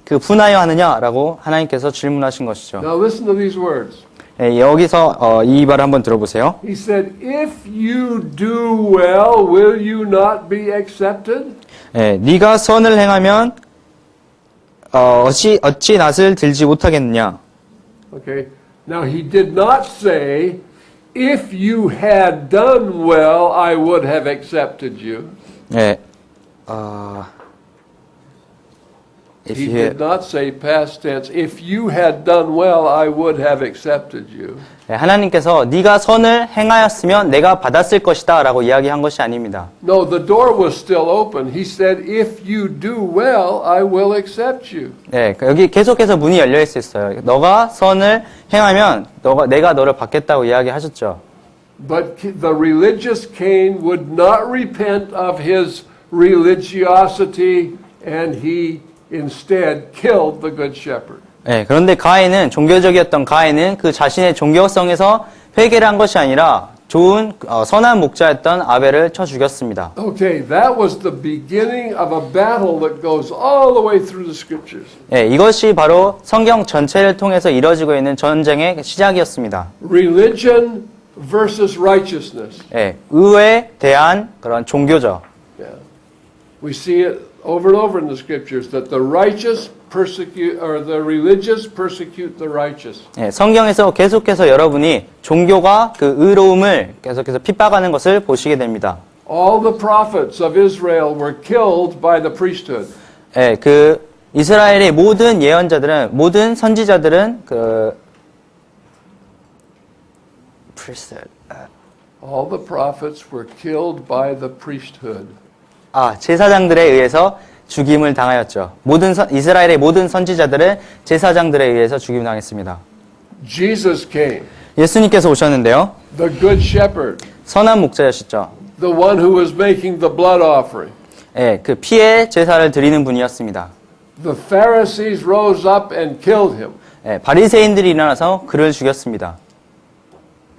그 분하여 하느냐라고 하나님께서 질문하신 것이죠. Now listen to these words. 예, 여기서 이 말을 한번 들어보세요. He said, If you do well, will you not be accepted? 예, 네가 선을 어찌 낯을 들지 못하겠느냐. Okay. Now he did not say, if you had done well, I would have accepted you. 예, if He you, did not say past tense, if you had done well, I would have accepted you. 예, 하나님께서 네가 선을 행하였으면 내가 받았을 것이다 라고 이야기한 것이 아닙니다. No, the door was still open. He said, if you do well, I will accept you. 예, 여기 계속해서 문이 열려 있었어요. 너가 선을 행하면 내가 너를 받겠다고 이야기하셨죠. But the religious Cain would not repent of his religiosity, and he instead killed the good shepherd. 예, 그런데 가인은 종교적이었던 가인은 그 자신의 종교성에서 회개를 한 것이 아니라 좋은 선한 목자였던 아벨을 쳐 죽였습니다. Okay, that was the beginning of a battle that goes all the way through the scriptures. 예, 이것이 바로 성경 전체를 통해서 이뤄지고 있는 전쟁의 시작이었습니다. Religion versus righteousness. 예, 의에 대한 그런 종교죠. Yeah. We see it over and over in the scriptures that the righteous persecute, or the religious persecute the righteous. 예, 성경에서 계속해서 여러분이 종교가 그 의로움을 계속해서 핍박하는 것을 보시게 됩니다. All the prophets of Israel were killed by the priesthood. 예, 그 이스라엘의 모든 예언자들은 모든 선지자들은 그 priesthood. All the prophets were killed by the priesthood. 제사장들에 의해서 죽임을 당하였죠. 이스라엘의 모든 선지자들은 제사장들에 의해서 죽임을 당했습니다. Jesus came, 예수님께서 오셨는데요. the good shepherd, 선한 목자였죠. the one who was making the blood offering. 예, 그 피의 제사를 드리는 분이었습니다. The Pharisees rose up and killed him. 예, 바리새인들이 일어나서 그를 죽였습니다.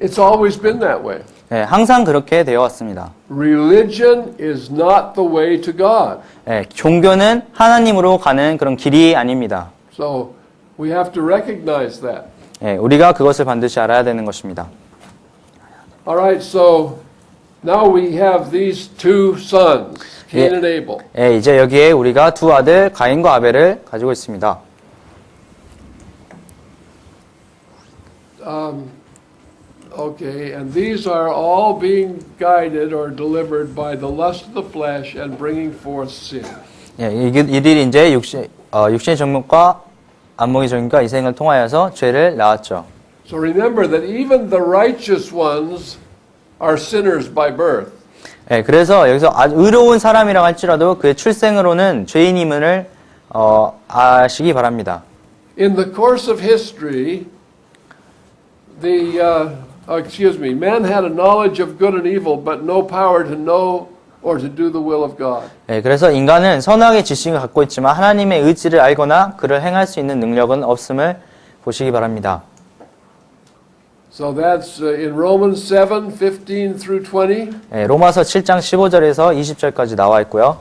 It's always been that way. 예, 항상 그렇게 되어 왔습니다. Religion is not the way to God. 예, 종교는 하나님으로 가는 그런 길이 아닙니다. So we have to recognize that. 예, 우리가 그것을 반드시 알아야 되는 것입니다. All right, so now we have these two sons, Cain and Abel. 예, 이제 여기에 우리가 두 아들 가인과 아벨을 가지고 있습니다. Okay, and these are all being guided or delivered by the lust of the flesh and bringing forth sin. 예, 이들이 이제 육신의 정욕과 안목의 정욕과 이생을 통하여서 죄를 낳았죠. So remember that even the righteous ones are sinners by birth. 예, 그래서 여기서 아주 의로운 사람이라고 할지라도 그의 출생으로는 죄인임을 아시기 바랍니다. In the course of history, man had a knowledge of good and evil, but no power to know or to do the will of God. 예, 그래서 인간은 선악의 지식을 갖고 있지만 하나님의 의지를 알거나 그를 행할 수 있는 능력은 없음을 보시기 바랍니다. So that's in Romans 7, 15 through 20. 예, 로마서 7장 15절에서 20절까지 나와 있고요.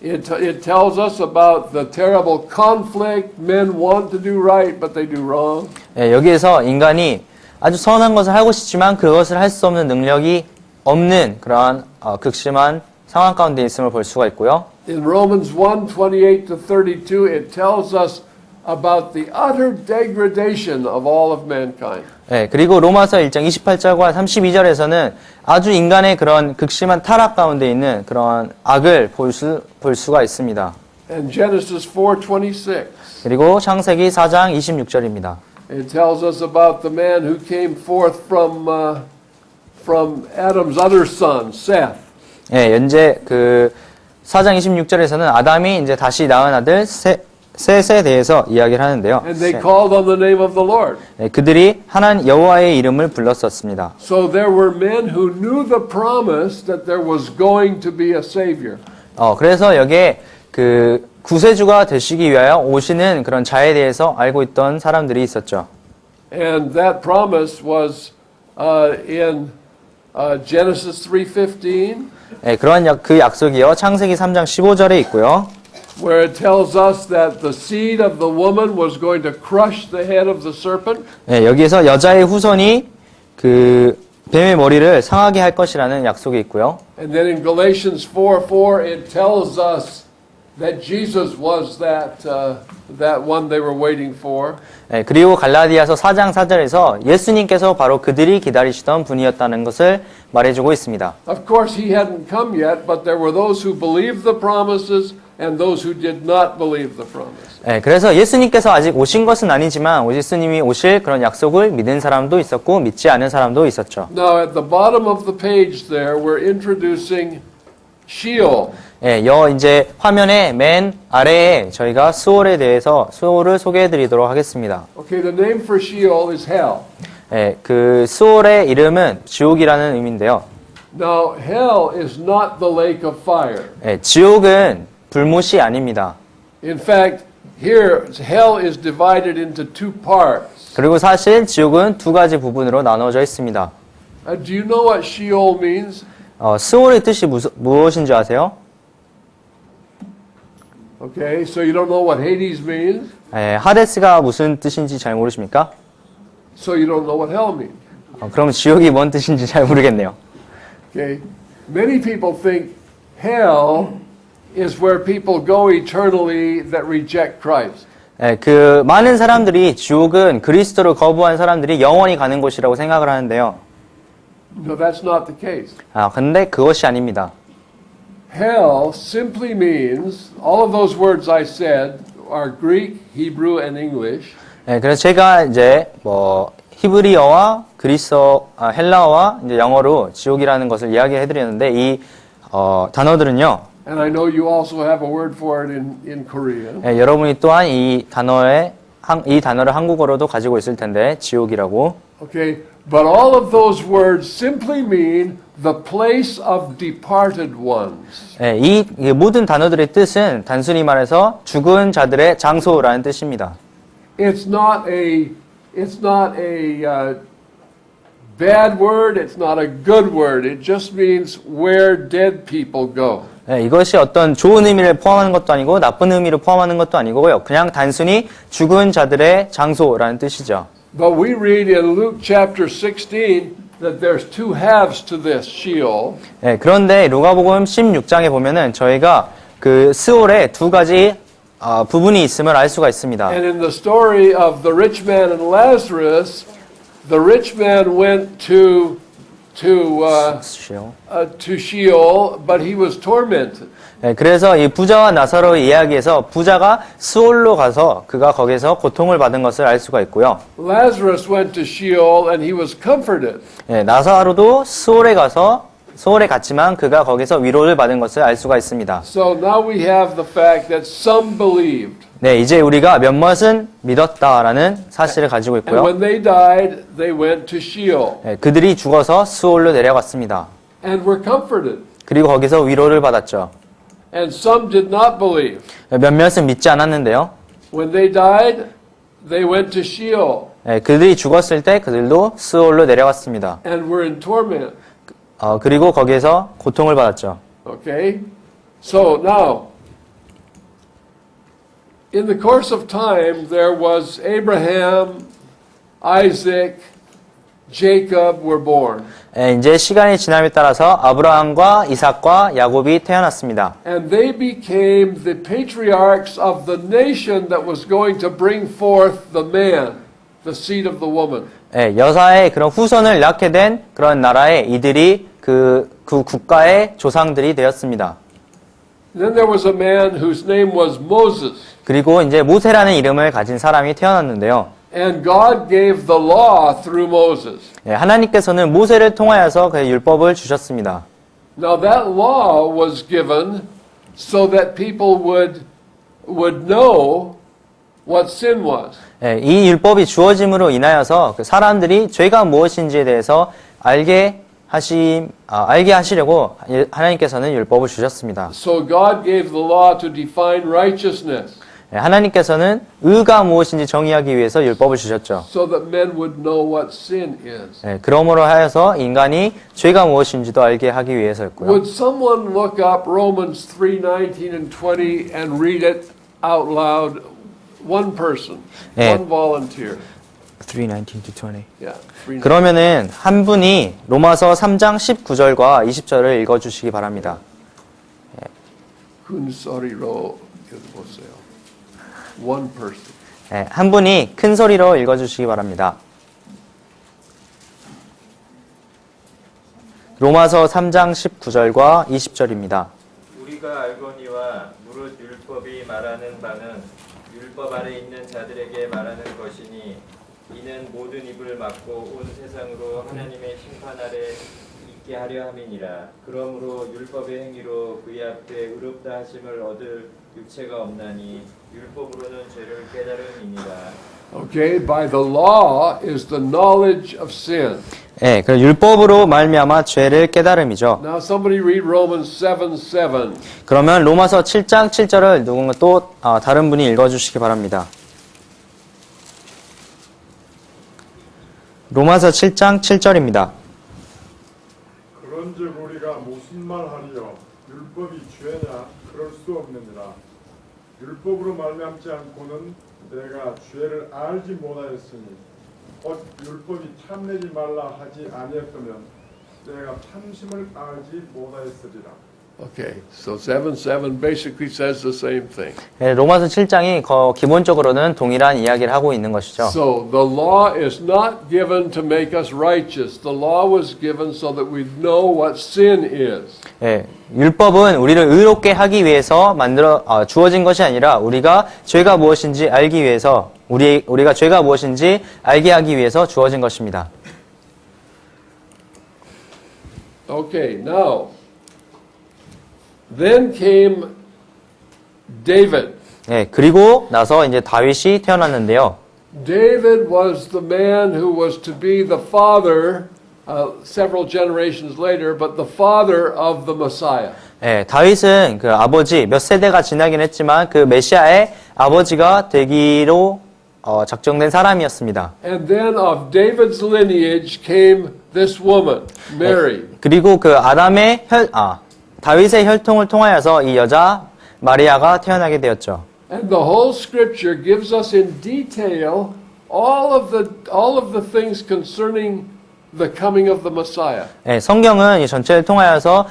It tells us about the terrible conflict. Men want to do right, but they do wrong. 예, 여기에서 인간이 아주 선한 것을 하고 싶지만 그것을 할 수 없는 능력이 없는 그러한 극심한 상황 가운데 있음을 볼 수가 있고요. In Romans 1, 28 to 32, it tells us about the utter degradation of all of mankind. 예, 그리고 로마서 1장 28절과 32절에서는 아주 인간의 그런 극심한 타락 가운데 있는 그런 악을 볼 수가 있습니다. And Genesis 4:26. 그리고 창세기 4장 26절입니다. It tells us about the man who came forth from Adam's other son, Seth. 예, 현재 그 4장 26절에서는 아담이 이제 다시 낳은 아들 셋에 대해서 이야기를 하는데요. And they called on the name of the Lord. 예, 그들이 하나님 여호와의 이름을 불렀었습니다. So there were men who knew the promise that there was going to be a savior. 그래서 여기에 그 구세주가 되시기 위하여 오시는 그런 자에 대해서 알고 있던 사람들이 있었죠. And that promise was in Genesis 3:15. 예, 그런 그 약속이요. 창세기 3장 15절에 있고요. Where it tells us that the seed of the woman was going to crush the head of the serpent. 예, 여기에서 여자의 후손이 그 뱀의 머리를 상하게 할 것이라는 약속이 있고요. And then in Galatians 4:4 it tells us that Jesus was that one they were waiting for. 예, 그리고 갈라디아서 4장 4절에서 예수님께서 바로 그들이 기다리시던 분이었다는 것을 말해주고 있습니다. Of course, he hadn't come yet, but there were those who believed the promises and those who did not believe the promise. 예, 그래서 예수님께서 아직 오신 것은 아니지만 예수님이 오실 그런 약속을 믿은 사람도 있었고 믿지 않은 사람도 있었죠. Now, at the bottom of the page there, we're introducing Sheol. 예, 이제 화면의 맨 아래에 저희가 수월에 대해서 수월을 소개해 드리도록 하겠습니다. Okay, the name for Sheol is hell. 예, 그 수월의 이름은 지옥이라는 의미인데요. Now, hell is not the lake of fire. 예, 지옥은 불못이 아닙니다. In fact, here, hell is divided into two parts. 그리고 사실 지옥은 두 가지 부분으로 나눠져 있습니다. Do you know what Sheol means? 수월의 뜻이 무엇인지 아세요? Okay, so you don't know what Hades means, 예, 하데스가 무슨 뜻인지 잘 모르십니까? so you don't know what hell means. 그럼 지옥이 뭔 뜻인지 잘 모르겠네요. Okay, many people think hell is where people go eternally that reject Christ. 예, 그 많은 사람들이 지옥은 그리스도를 거부한 사람들이 영원히 가는 곳이라고 생각을 하는데요. No, that's not the case. 근데 그것이 아닙니다. Hell simply means, all of those words I said are Greek, Hebrew, and English. 예, 그래서 제가 이제 히브리어와 헬라어와 이제 영어로 지옥이라는 것을 이야기해 드렸는데 이 단어들은요. And I know you also have a word for it in Korean. 예, 여러분이 또한 이 단어를 한국어로도 가지고 있을 텐데 지옥이라고. Okay, but all of those words simply mean the place of departed ones. 예, 이 모든 단어들의 뜻은 단순히 말해서 죽은 자들의 장소라는 뜻입니다. It's not a bad word. It's not a good word. It just means where dead people go. 예, 이것이 어떤 좋은 의미를 포함하는 것도 아니고 나쁜 의미를 포함하는 것도 아니고요. 그냥 단순히 죽은 자들의 장소라는 뜻이죠. But we read in Luke chapter 16 that there's two halves to this Sheol. 예, 그런데 누가복음 16장에 보면은 저희가 그 스올에 두 가지 부분이 있음을 알 수가 있습니다. And in the story of the rich man and Lazarus, the rich man went to Sheol, but he was tormented. 예, 그래서 이 부자와 나사로의 이야기에서 부자가 스올로 가서 그가 거기서 고통을 받은 것을 알 수가 있고요. Lazarus went to Sheol and he was comforted. 예, 나사로도 스올에 갔지만 그가 거기서 위로를 받은 것을 알 수가 있습니다. So now we have the fact that some believed. 네, 이제 우리가 몇몇은 믿었다라는 사실을 가지고 And 있고요. when they died, they went to Sheol 예, 그들이 죽어서 스올로 내려갔습니다. and were comforted. 그리고 거기서 위로를 받았죠. And some did not believe. 몇몇은 믿지 않았는데요. When they died, they went to Sheol 예, 그들이 죽었을 때 그들도 스올로 내려갔습니다. and were in torment. 그리고 거기에서 고통을 받았죠. Okay? So now, in the course of time, there was Abraham, Isaac, Jacob were born. 예, 이제 시간이 지남에 따라서 아브라함과 이삭과 야곱이 태어났습니다. And they became the patriarchs of the nation that was going to bring forth the man, the seed of the woman. 예, 여사의 그런 후손을 낳게 된 그런 나라에 이들이 그 국가의 조상들이 되었습니다. Then there was a man whose name was Moses. 그리고 이제 모세라는 이름을 가진 사람이 태어났는데요. And God gave the law through Moses. 예, 하나님께서는 모세를 통하여서 그 율법을 주셨습니다. Now that law was given so that people would know what sin was. 예, 이 율법이 주어짐으로 인하여서 그 사람들이 죄가 무엇인지에 대해서 알게 하시려고 하나님께서는 율법을 주셨습니다. So God gave the law to define righteousness. 예, 하나님께서는 의가 무엇인지 정의하기 위해서 율법을 주셨죠. So that men would know what sin is. 예, 그러므로 하여서 인간이 죄가 무엇인지도 알게 하기 위해서였고요. Would someone look up Romans 3:19 and 20 and read it out loud? One person, 예. one volunteer. 3:19 to 20. Yeah. 3:19. 그러면은 한 분이 로마서 3장 19절과 20절을 읽어주시기 바랍니다. 큰 소리로 읽어보세요. One person. 예, 한 분이 큰 소리로 읽어주시기 바랍니다. 로마서 3장 19절과 20절입니다. 우리가 알거니와 무릇 율법이 말하는 바는 율법 아래 있는 자들에게 말하는 것이니 이는 모든 입을 막고 온 세상으로 하나님의 심판 아래 있게 하려 함이니라. 그러므로 율법의 행위로 그의 앞에 의롭다 하심을 얻을 육체가 없나니 율법으로는 죄를 깨달음이니라. Okay, by the law is the knowledge of sin. 예, 그 율법으로 말미암아 죄를 깨달음이죠. Now somebody read Romans 7:7. 그러면 로마서 7장 7절을 누군가 또 다른 분이 읽어주시기 바랍니다. 로마서 7장 7절입니다. 그런즉 우리가 무슨 말하리요? 율법이 죄냐? 그럴 수 없느니라. 율법으로 말미암지 않고는 내가 죄를 알지 못하였으니 곧 율법이 탐내지 말라 하지 아니했다면 내가 탐심을 알지 못하였으리라. Okay, so 7:7 basically says the same thing. 예, 로마서 7장이 기본적으로는 동일한 이야기를 하고 있는 것이죠. So the law is not given to make us righteous. The law was given so that we know what sin is. 예, 율법은 우리를 의롭게 하기 위해서 주어진 것이 아니라 우리가 죄가 무엇인지 알기 위해서 우리가 죄가 무엇인지 알게 하기 위해서 주어진 것입니다. Okay, now then came David. 예, 그리고 나서 이제 다윗이 태어났는데요. David was the man who was to be the father several generations later, but the father of the Messiah. 예, 다윗은 그 아버지 몇 세대가 지나긴 했지만 그 메시아의 아버지가 되기로 작정된 사람이었습니다. And then of David's lineage came this woman, Mary. 그리고 그 다윗의 혈통을 통하여서 이 여자 마리아가 태어나게 되었죠. And the whole scripture gives us in detail all of the things concerning the coming of the Messiah. 예, 성경은 이 전체를 통하여서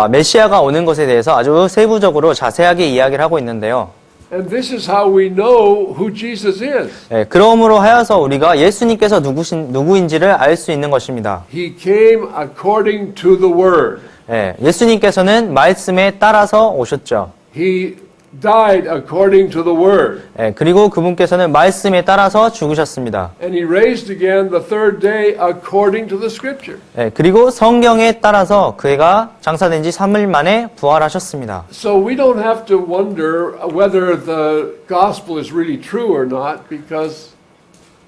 메시아가 오는 것에 대해서 아주 세부적으로 자세하게 이야기를 하고 있는데요. And this is how we know who Jesus is. 예, 그러므로 하여서 우리가 예수님께서 누구인지를 알 수 있는 것입니다. He came according to the word. 예, 예수님께서는 말씀에 따라서 오셨죠. He died according to the word. 예, 그리고 그분께서는 말씀에 따라서 죽으셨습니다. And he raised again the third day according to the scripture. 예, 그리고 성경에 따라서 그가 장사된 지 3일 만에 부활하셨습니다. So we don't have to wonder whether the gospel is really true or not because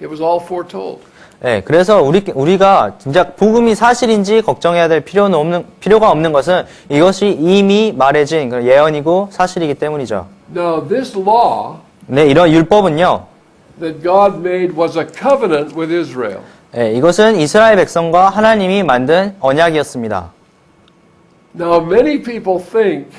it was all foretold. 예, 그래서 우리가 진짜 복음이 사실인지 걱정해야 될 필요가 없는 것은 이것이 이미 말해진 예언이고 사실이기 때문이죠. Now this law 네, 이런 율법은요. that God made was a covenant with Israel. 예, 이것은 이스라엘 백성과 하나님이 만든 언약이었습니다. Now many people think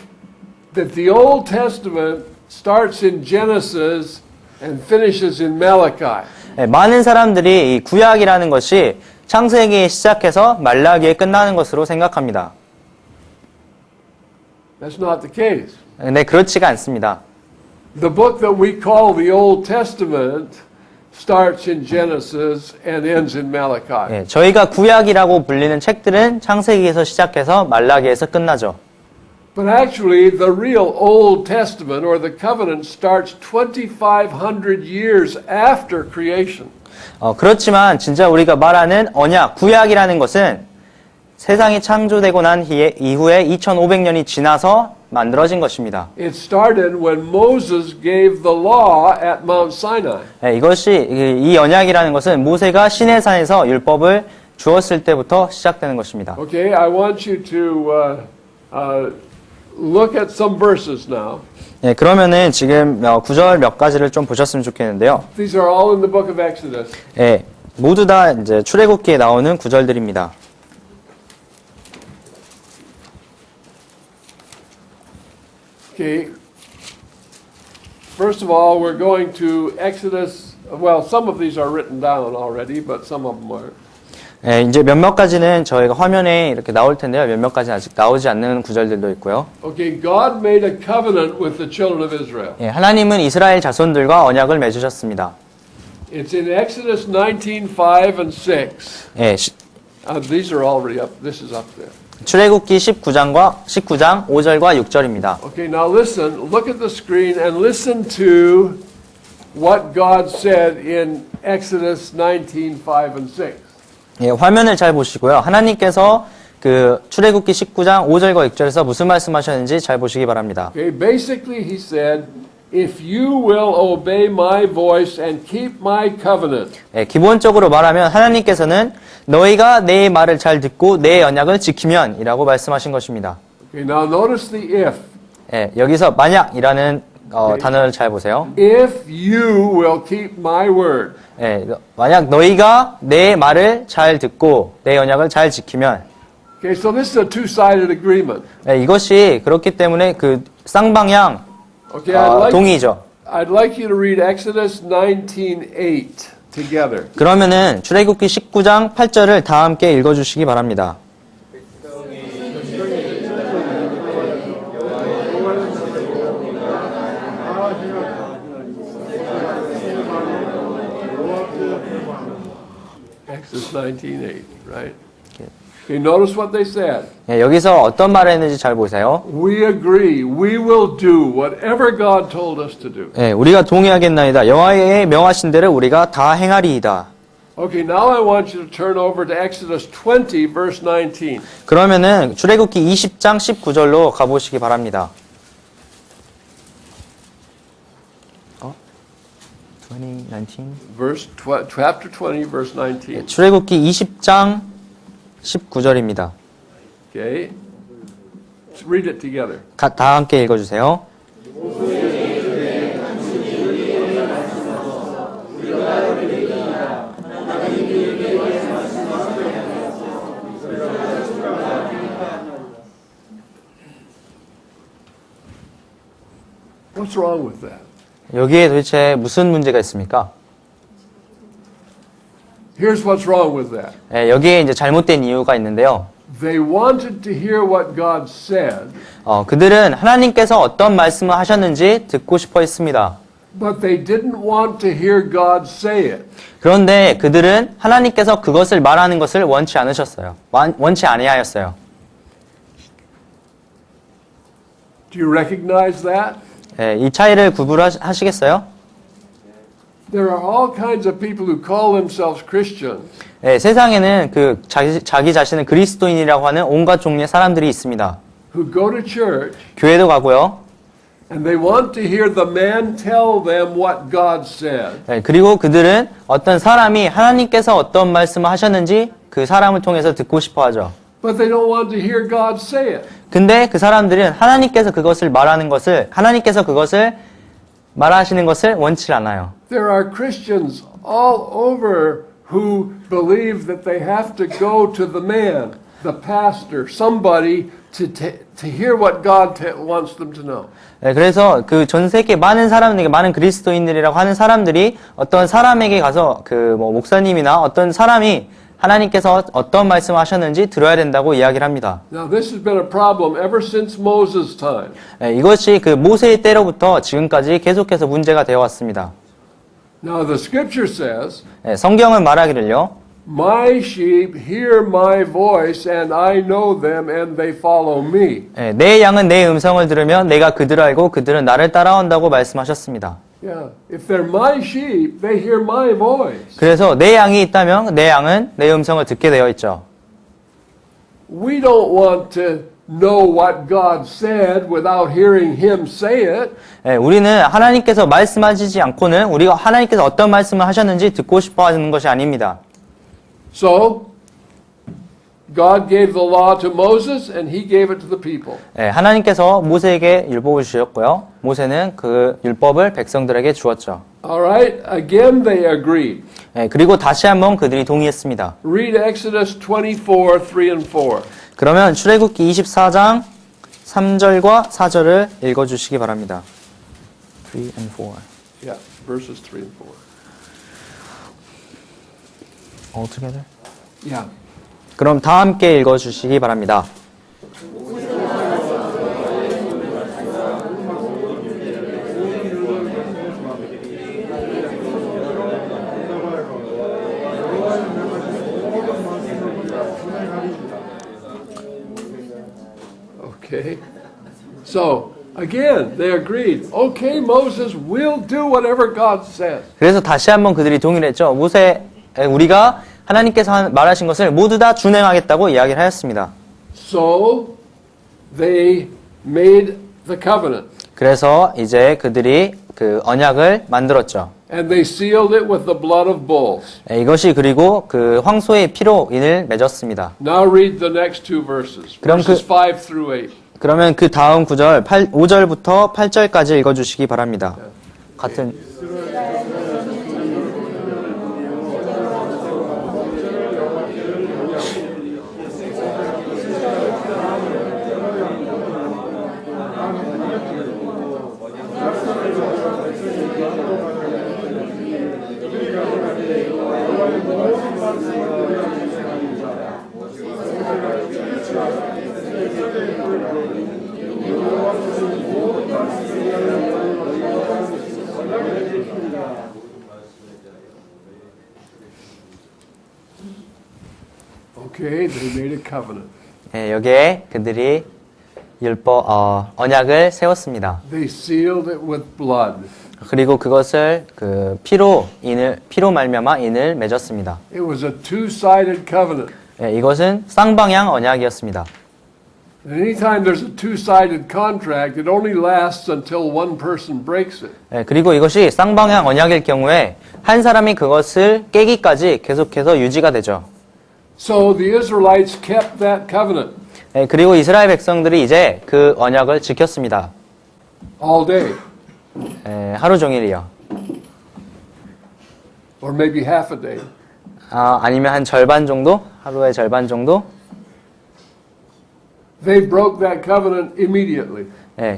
that the Old Testament starts in Genesis and finishes in Malachi. 예, 많은 사람들이 이 구약이라는 것이 창세기에 시작해서 말라기에 끝나는 것으로 생각합니다. That's not the case. 네, 그렇지가 않습니다. The book that we call the Old Testament starts in Genesis and ends in Malachi. 예, 저희가 구약이라고 불리는 책들은 창세기에서 시작해서 말라기에서 끝나죠. But actually, the real Old Testament or the covenant starts 2,500 years after creation. 그렇지만 진짜 우리가 말하는 언약, 구약이라는 것은 세상이 창조되고 난 이후에 2,500년이 지나서 만들어진 것입니다. It started when Moses gave the law at Mount Sinai. 이 언약이라는 것은 모세가 시내산에서 율법을 주었을 때부터 시작되는 것입니다. Okay, I want you to look at some verses now. 네, 그러면은 지금 구절 몇 가지를 좀 보셨으면 좋겠는데요. These are all in the book of Exodus. 네, 모두 다 이제 출애굽기에 나오는 구절들입니다. Okay. First of all, we're going to Exodus. Well, some of these are written down already, but some of them aren't. 예, 이제 몇몇 가지는 저희가 화면에 이렇게 나올 텐데요. 몇몇 가지는 아직 나오지 않는 구절들도 있고요. Okay, God made a covenant with the children of Israel. 예, 하나님은 이스라엘 자손들과 언약을 맺으셨습니다. It's in Exodus 19:5 and 6. 예, These are already up. This is up there. 출애굽기 19장 5절과 6절입니다. Okay, now listen. Look at the screen and listen to what God said in Exodus 19:5 and 6. 예, 화면을 잘 보시고요. 하나님께서 그 출애굽기 19장 5절과 6절에서 무슨 말씀하셨는지 잘 보시기 바랍니다. Okay, basically he said, if you will obey my voice and keep my covenant. 예, 기본적으로 말하면 하나님께서는 너희가 내 말을 잘 듣고 내 언약을 지키면 이라고 말씀하신 것입니다. Okay, now notice the if. 예, 여기서 만약이라는 단어를 잘 보세요. If you will keep my word. 예, 만약 너희가 내 말을 잘 듣고 내 언약을 잘 지키면 Okay, so this is a two-sided agreement. 예, 이것이 그렇기 때문에 그 쌍방향 Okay, I'd 동의죠. like you to read Exodus 19:8 together. 그러면은 출애굽기 19장 8절을 다 함께 읽어주시기 바랍니다. Exodus 19:8, right? Okay, notice what they said. 예, 여기서 어떤 말을 했는지 잘 보세요. We agree. We will do whatever God told us to do. 예, 우리가 동의하겠나이다. 여호와의 명하신 대로 우리가 다 행하리이다. Okay, now I want you to turn over to Exodus 20, verse 19. 그러면은 출애굽기 20장 19절로 가보시기 바랍니다. 19. Chapter 20, verse 19. 출애굽기 20장 19절입니다. Okay? Let's read it together. 다 함께 읽어주세요. What's wrong with that? 여기에 도대체 무슨 문제가 있습니까? Here's what's wrong with that. 예, 여기에 이제 잘못된 이유가 있는데요. They wanted to hear what God said, 그들은 하나님께서 어떤 말씀을 하셨는지 듣고 싶어 했습니다. but they didn't want to hear God say it. 그런데 그들은 하나님께서 그것을 말하는 것을 원치 않으셨어요. 원치 아니하였어요. Do you recognize that? 예, 이 차이를 구분하시겠어요? There are all kinds of people who call themselves Christians, 예, 세상에는 그 자기 자신을 그리스도인이라고 하는 온갖 종류의 사람들이 있습니다. who go to church, 교회도 가고요. and they want to hear the man tell them what God said. 예, 그리고 그들은 어떤 사람이 하나님께서 어떤 말씀을 하셨는지 그 사람을 통해서 듣고 싶어 하죠. But they don't want to hear God say it. 근데 그 사람들은 하나님께서 그것을 말하시는 것을 원치 않아요. There are Christians all over who believe that they have to go to the man, the pastor, somebody to hear what God wants them to know. 네, 그래서 그 전 세계 많은 사람들에게 많은 그리스도인들이라고 하는 사람들이 어떤 사람에게 가서 그 뭐 목사님이나 어떤 사람이 하나님께서 어떤 말씀을 하셨는지 들어야 된다고 이야기를 합니다. Now this has been a problem ever since Moses' time. 네, 이것이 그 모세의 때로부터 지금까지 계속해서 문제가 되어 왔습니다. Now the scripture says, 네, 성경은 말하기를요. My sheep hear my voice and I know them and they follow me. 네, 내 양은 내 음성을 들으면 내가 그들을 알고 그들은 나를 따라온다고 말씀하셨습니다. Yeah, if they're my sheep, they hear my voice. 그래서 내 양이 있다면 내 양은 내 음성을 듣게 되어 있죠. We don't want to know what God said without hearing Him say it. 예, 우리는 하나님께서 말씀하시지 않고는 우리가 하나님께서 어떤 말씀을 하셨는지 듣고 싶어 하는 것이 아닙니다. So, God gave the law to Moses and He gave it to the people. 예, 하나님께서 모세에게 율법을 주셨고요. 모세는 그 율법을 백성들에게 주었죠. Alright, again they agreed. 예, 그리고 다시 한번 그들이 동의했습니다. Read Exodus 24, 3 and 4. 그러면 출애굽기 24장 3절과 4절을 읽어주시기 바랍니다. 3 and 4. Yeah, verses 3 and 4. All together? Yeah. 그럼 다 함께 읽어주시기 바랍니다. Okay. So, again, they agreed. Okay, Moses, we'll do whatever God says. 그래서 다시 한번 그들이 동의했죠. 우리가 하나님께서 말하신 것을 모두 다 준행하겠다고 이야기를 하였습니다. So, they made the covenant. 그래서 이제 그들이 그 언약을 만들었죠. And they sealed it with the blood of bulls. 이것이 그리고 그 황소의 피로 인을 맺었습니다. Now read the next two verses. 그럼 Verses 5 through 8. 그러면 그 다음 5절부터 8절까지 읽어주시기 바랍니다. 같은 Okay, they made a covenant. 여기에 그들이 언약을 세웠습니다. They sealed it with blood. 그리고 그것을 그 피로 말미암아 인을 맺었습니다. It was a two-sided covenant. 이것은 쌍방향 언약이었습니다. And anytime there's a two-sided contract, it only lasts until one person breaks it. 그리고 이것이 쌍방향 언약일 경우에 한 사람이 그것을 깨기까지 계속해서 유지가 되죠. So the Israelites kept that covenant 그리고 이스라엘 백성들이 이제 그 언약을 지켰습니다. all day, 하루 종일이요. or maybe half a day. 아니면 한 절반 정도? 하루의 절반 정도? They broke that covenant immediately.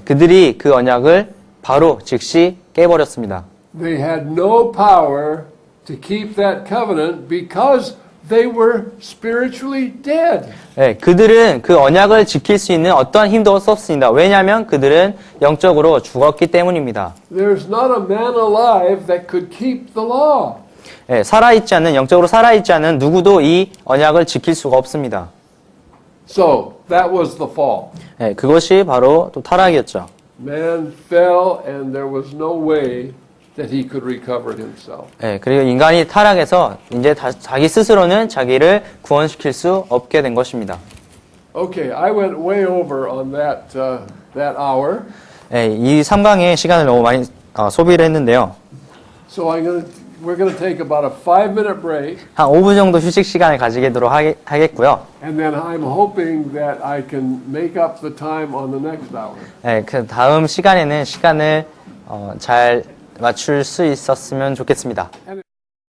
그들이 그 언약을 바로 즉시 깨버렸습니다. They had no power to keep that covenant because they were spiritually dead. 그들은 그 언약을 지킬 수 있는 어떠한 힘도 없었습니다. 왜냐하면 그들은 영적으로 죽었기 때문입니다. There's not a man alive that could keep the law. 영적으로 살아있지 않은 누구도 이 언약을 지킬 수가 없습니다. So that was the fall. 그것이 바로 또 타락이었죠. Man fell and there was no way that he could recover himself. 그리고 인간이 타락해서 이제 자기 스스로는 자기를 구원시킬 수 없게 된 것입니다. Okay, I went way over on that hour. 이 3강의 시간을 너무 많이 소비를 했는데요. So we're going to take about a 5-minute break. 한 5분 정도 휴식 시간을 가지도록 하겠고요. And then I'm hoping that I can make up the time on the next hour. 그 다음 시간에는 시간을 잘 맞출 수 있었으면 좋겠습니다.